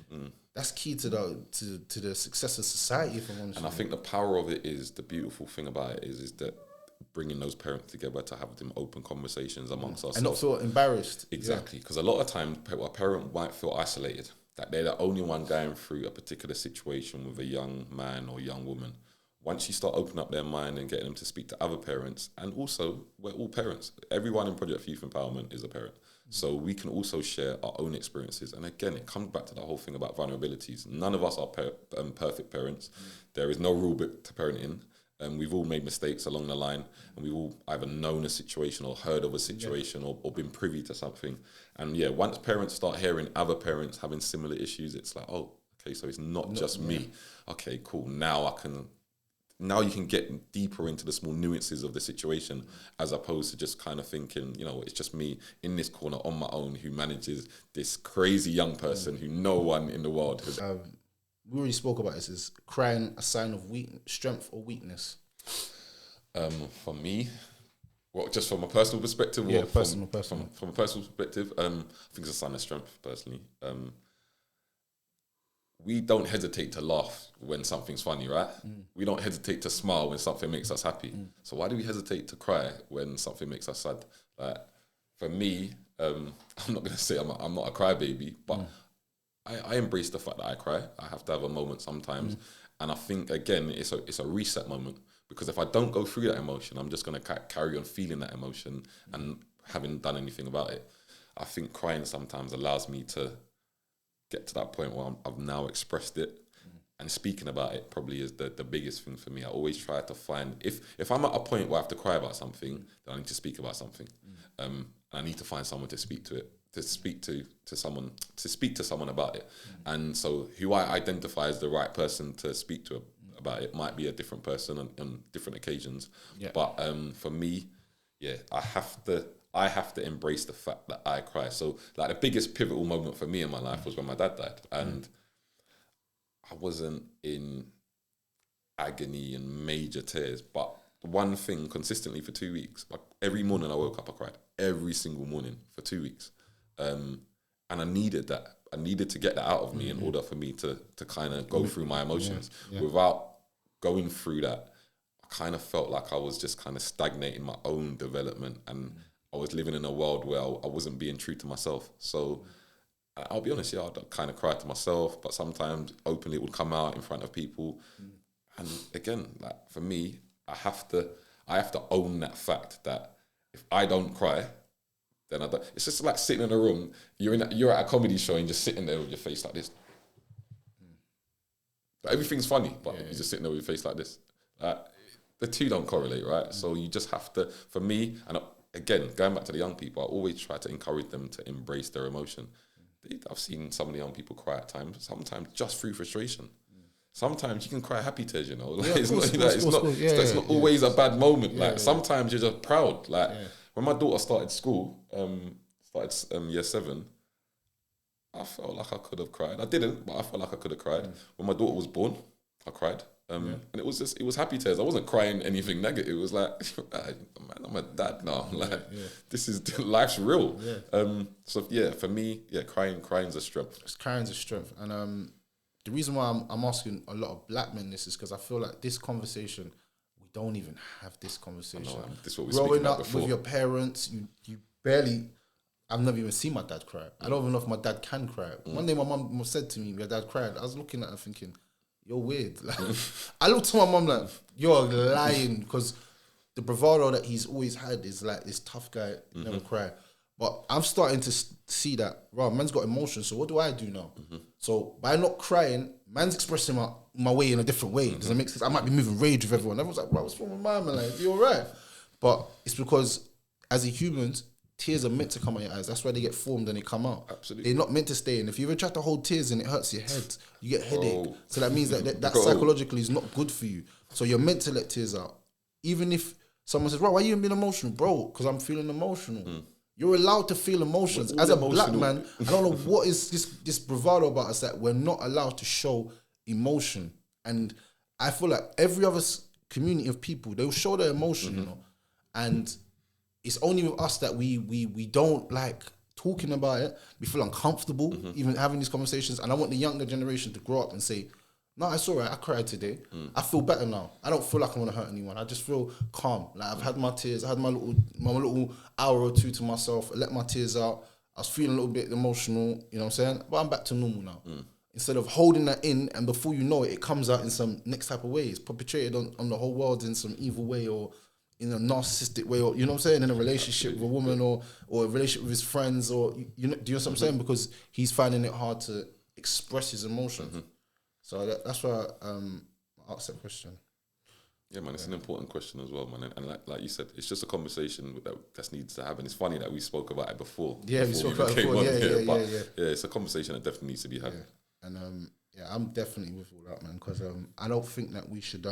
That's key to the success of society. If I'm honest. And I think the power of it is, the beautiful thing about it is that bringing those parents together to have them open conversations amongst ourselves. And not feel embarrassed. Exactly. Because a lot of times a parent might feel isolated, that they're the only one going through a particular situation with a young man or young woman. Once you start opening up their mind and getting them to speak to other parents, and also we're all parents. Everyone in Project Youth Empowerment is a parent. So we can also share our own experiences. And again, it comes back to the whole thing about vulnerabilities. None of us are perfect parents. There is no rule book to parenting. We've all made mistakes along the line, and we've all either known a situation or heard of a situation or been privy to something. And yeah, once parents start hearing other parents having similar issues, it's like, oh, okay, so it's not just me. Okay, cool. Now you can get deeper into the small nuances of the situation, as opposed to just kind of thinking, it's just me in this corner on my own who manages this crazy young person who no one in the world has. We already spoke about this. Is crying a sign of strength or weakness? For me, just from a personal perspective? Yeah, personal. From a personal perspective, I think it's a sign of strength, personally. We don't hesitate to laugh when something's funny, right? We don't hesitate to smile when something makes us happy. So why do we hesitate to cry when something makes us sad? Like, for me, I'm not going to say I'm not a crybaby, but I embrace the fact that I cry. I have to have a moment sometimes. And I think, again, it's a reset moment, because if I don't go through that emotion, I'm just going to carry on feeling that emotion and haven't done anything about it. I think crying sometimes allows me to get to that point where I've now expressed it, and speaking about it probably is the biggest thing for me. I always try to find, if I'm at a point where I have to cry about something, then I need to speak about something. And I need to find someone to speak to it, to speak to someone about it. And so who I identify as the right person to speak to about it might be a different person on different occasions. But for me, I have to embrace the fact that I cry. So, like, the biggest pivotal moment for me in my life was when my dad died. And I wasn't in agony and major tears, but one thing consistently for 2 weeks, like every morning I woke up, I cried. Every single morning for 2 weeks. And I needed that. I needed to get that out of me in order for me to kind of go through my emotions. Without going through that, I kind of felt like I was just kind of stagnating my own development, and I was living in a world where I wasn't being true to myself. So I'll be honest, I'd kind of cry to myself, but sometimes openly it would come out in front of people. And again, like, for me, I have to own that fact that if I don't cry, then I don't. It's just like sitting in a room, you're at a comedy show and just sitting there with your face like this. But everything's funny, but you're just sitting there with your face like this. The two don't correlate, right? So you just have to, for me, and again, going back to the young people, I always try to encourage them to embrace their emotion. I've seen some of the young people cry at times, sometimes just through frustration. Sometimes you can cry happy tears, it's not always a bad moment. Sometimes you're just proud. When my daughter started school, year 7, I felt like I could have cried. I didn't, but I felt like I could have cried. When my daughter was born, I cried. And it was happy tears. I wasn't crying anything negative. It was like, man, I'm a dad now. This is, life's real. For me, crying's a strength. Crying's a strength. And the reason why I'm asking a lot of black men this is because I feel like this conversation, we don't even have this conversation. This is what we Growing speaking about up before. with your parents, you barely, I've never even seen my dad cry. I don't even know if my dad can cry. One day my mum said to me, your dad cried. I was looking at her thinking, you're weird. Like, I looked to my mum like, you're lying, because the bravado that he's always had is like this tough guy, never cry. But I'm starting to see that, right, man's got emotion, so what do I do now? So by not crying, man's expressing my way in a different way. Does it make sense? I might be moving rage with everyone. Everyone's like, bro, what's wrong with my man? Like, you all right? But it's because as a human, tears are meant to come out your eyes. That's why they get formed and they come out. Absolutely. They're not meant to stay in. If you ever try to hold tears and it hurts your head, you get headache. So that means that psychologically is not good for you. So you're meant to let tears out. Even if someone says, "Bro, why you being emotional?" Bro, because I'm feeling emotional. You're allowed to feel emotions. As a black man, I don't know what is this bravado about us that we're not allowed to show emotion. And I feel like every other community of people, they'll show their emotion, you know. And it's only with us that we don't like talking about it. We feel uncomfortable even having these conversations. And I want the younger generation to grow up and say, no, it's all right. I cried today. I feel better now. I don't feel like I want to hurt anyone. I just feel calm. Like I've had my tears. I had my little hour or two to myself. I let my tears out. I was feeling a little bit emotional. You know what I'm saying? But I'm back to normal now. Instead of holding that in, and before you know it, it comes out in some next type of way. It's perpetrated on the whole world in some evil way, or in a narcissistic way, or you know what I'm saying, in a relationship with a woman, or a relationship with his friends, or you know, do you know what I'm saying? Because he's finding it hard to express his emotions. So that's why I asked that question. Yeah, man, it's an important question as well, man. And like you said, it's just a conversation that needs to happen. It's funny that we spoke about it before. Yeah, we spoke about it before. Yeah, it's a conversation that definitely needs to be had. Yeah. And I'm definitely with all that, man, because I don't think that we should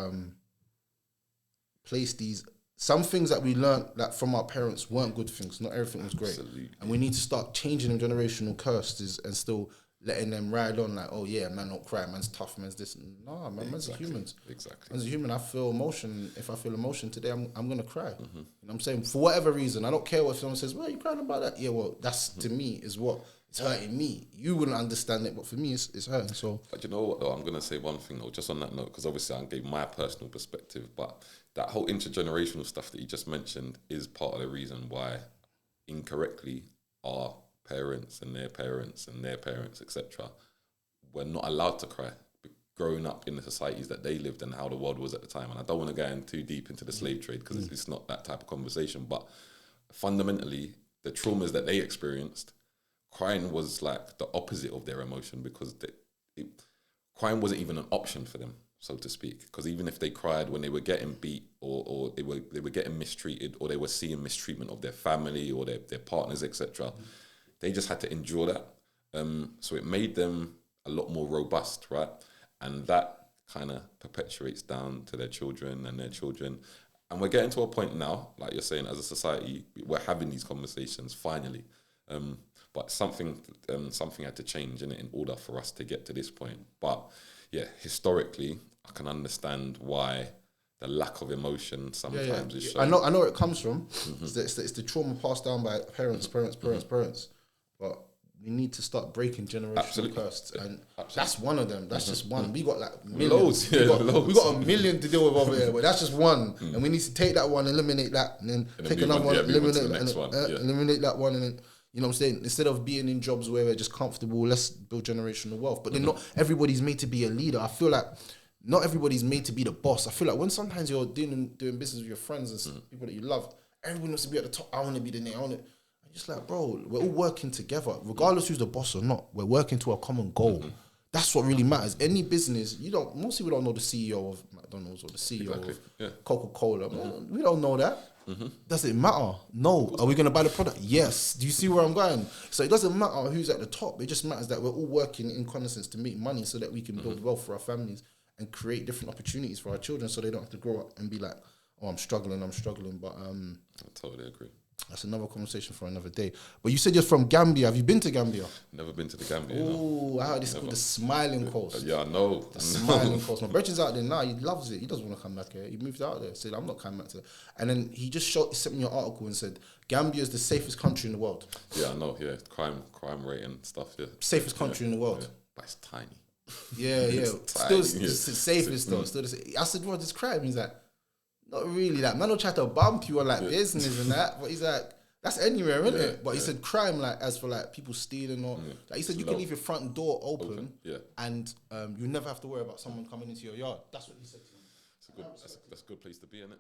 place these. Some things that we learned that from our parents weren't good things. Not everything was great. Absolutely. And we need to start changing them generational curses and still letting them ride on like, oh yeah, man, don't cry, man's tough, man's this. No, man, man's a human. Exactly. Man's a human. I feel emotion. If I feel emotion today, I'm going to cry. You know what I'm saying? For whatever reason. I don't care what someone says, well, you crying about that? Yeah, well, that's to me is what it's hurting me. You wouldn't understand it, but for me, it's hurting. So, but you know what, though? I'm going to say one thing, though, just on that note, because obviously I gave my personal perspective, but that whole intergenerational stuff that you just mentioned is part of the reason why incorrectly our parents and their parents and their parents, etc., were not allowed to cry growing up in the societies that they lived and how the world was at the time. And I don't want to go in too deep into the slave trade because it's not that type of conversation, but fundamentally, the traumas that they experienced, crying was like the opposite of their emotion, because crying wasn't even an option for them, so to speak. Because even if they cried when they were getting beat or they were getting mistreated, or they were seeing mistreatment of their family or their partners, etc., they just had to endure that. So it made them a lot more robust, right? And that kind of perpetuates down to their children and their children. And we're getting to a point now, like you're saying, as a society, we're having these conversations finally. But something had to change in order for us to get to this point. But yeah, historically, I can understand why the lack of emotion sometimes is shown. I know where it comes from. It's the trauma passed down by parents. But we need to start breaking generational curses, and that's one of them. That's just one. We got like millions. Loads. We got a million to deal with over here, but that's just one. And we need to take that one, eliminate that, and then take another one, eliminate that one, and then, you know what I'm saying? Instead of being in jobs where we're just comfortable, let's build generational wealth. But then not everybody's made to be a leader. I feel like not everybody's made to be the boss. I feel like when sometimes you're doing business with your friends and people that you love, everyone wants to be at the top. I want to be the name. I'm just like, bro, we're all working together. Regardless who's the boss or not, we're working to a common goal. That's what really matters. Any business, most people don't know the CEO of McDonald's or the CEO of Coca-Cola. We don't know that. Does it matter? No. Are we going to buy the product? Yes. Do you see where I'm going? So it doesn't matter who's at the top. It just matters that we're all working in consensus to make money so that we can build wealth for our families and create different opportunities for our children, so they don't have to grow up and be like, oh, I'm struggling. But I totally agree. That's another conversation for another day. But you said you're from Gambia. Have you been to Gambia? Never been to the Gambia. Oh, I heard it's called the Smiling Coast. Yeah, I know. The Smiling Coast. My brother's out there now. He loves it. He doesn't want to come back here. He moved out there. Said, I'm not coming back to it. And then he just sent me an article and said, Gambia is the safest country in the world. Yeah, I know. Yeah, crime rate and stuff. Yeah, safest country in the world. Yeah. But it's tiny. Yeah. Still the safest though. Still the safest. I said, what is crime? He's like, not really. Like, man will try to bump you on like business and that. But he's like, That's anywhere, isn't it? But he said crime, like as for like people stealing or like he said, you can leave your front door open. And you never have to worry about someone coming into your yard. That's what he said to me. That's a good place to be, isn't it?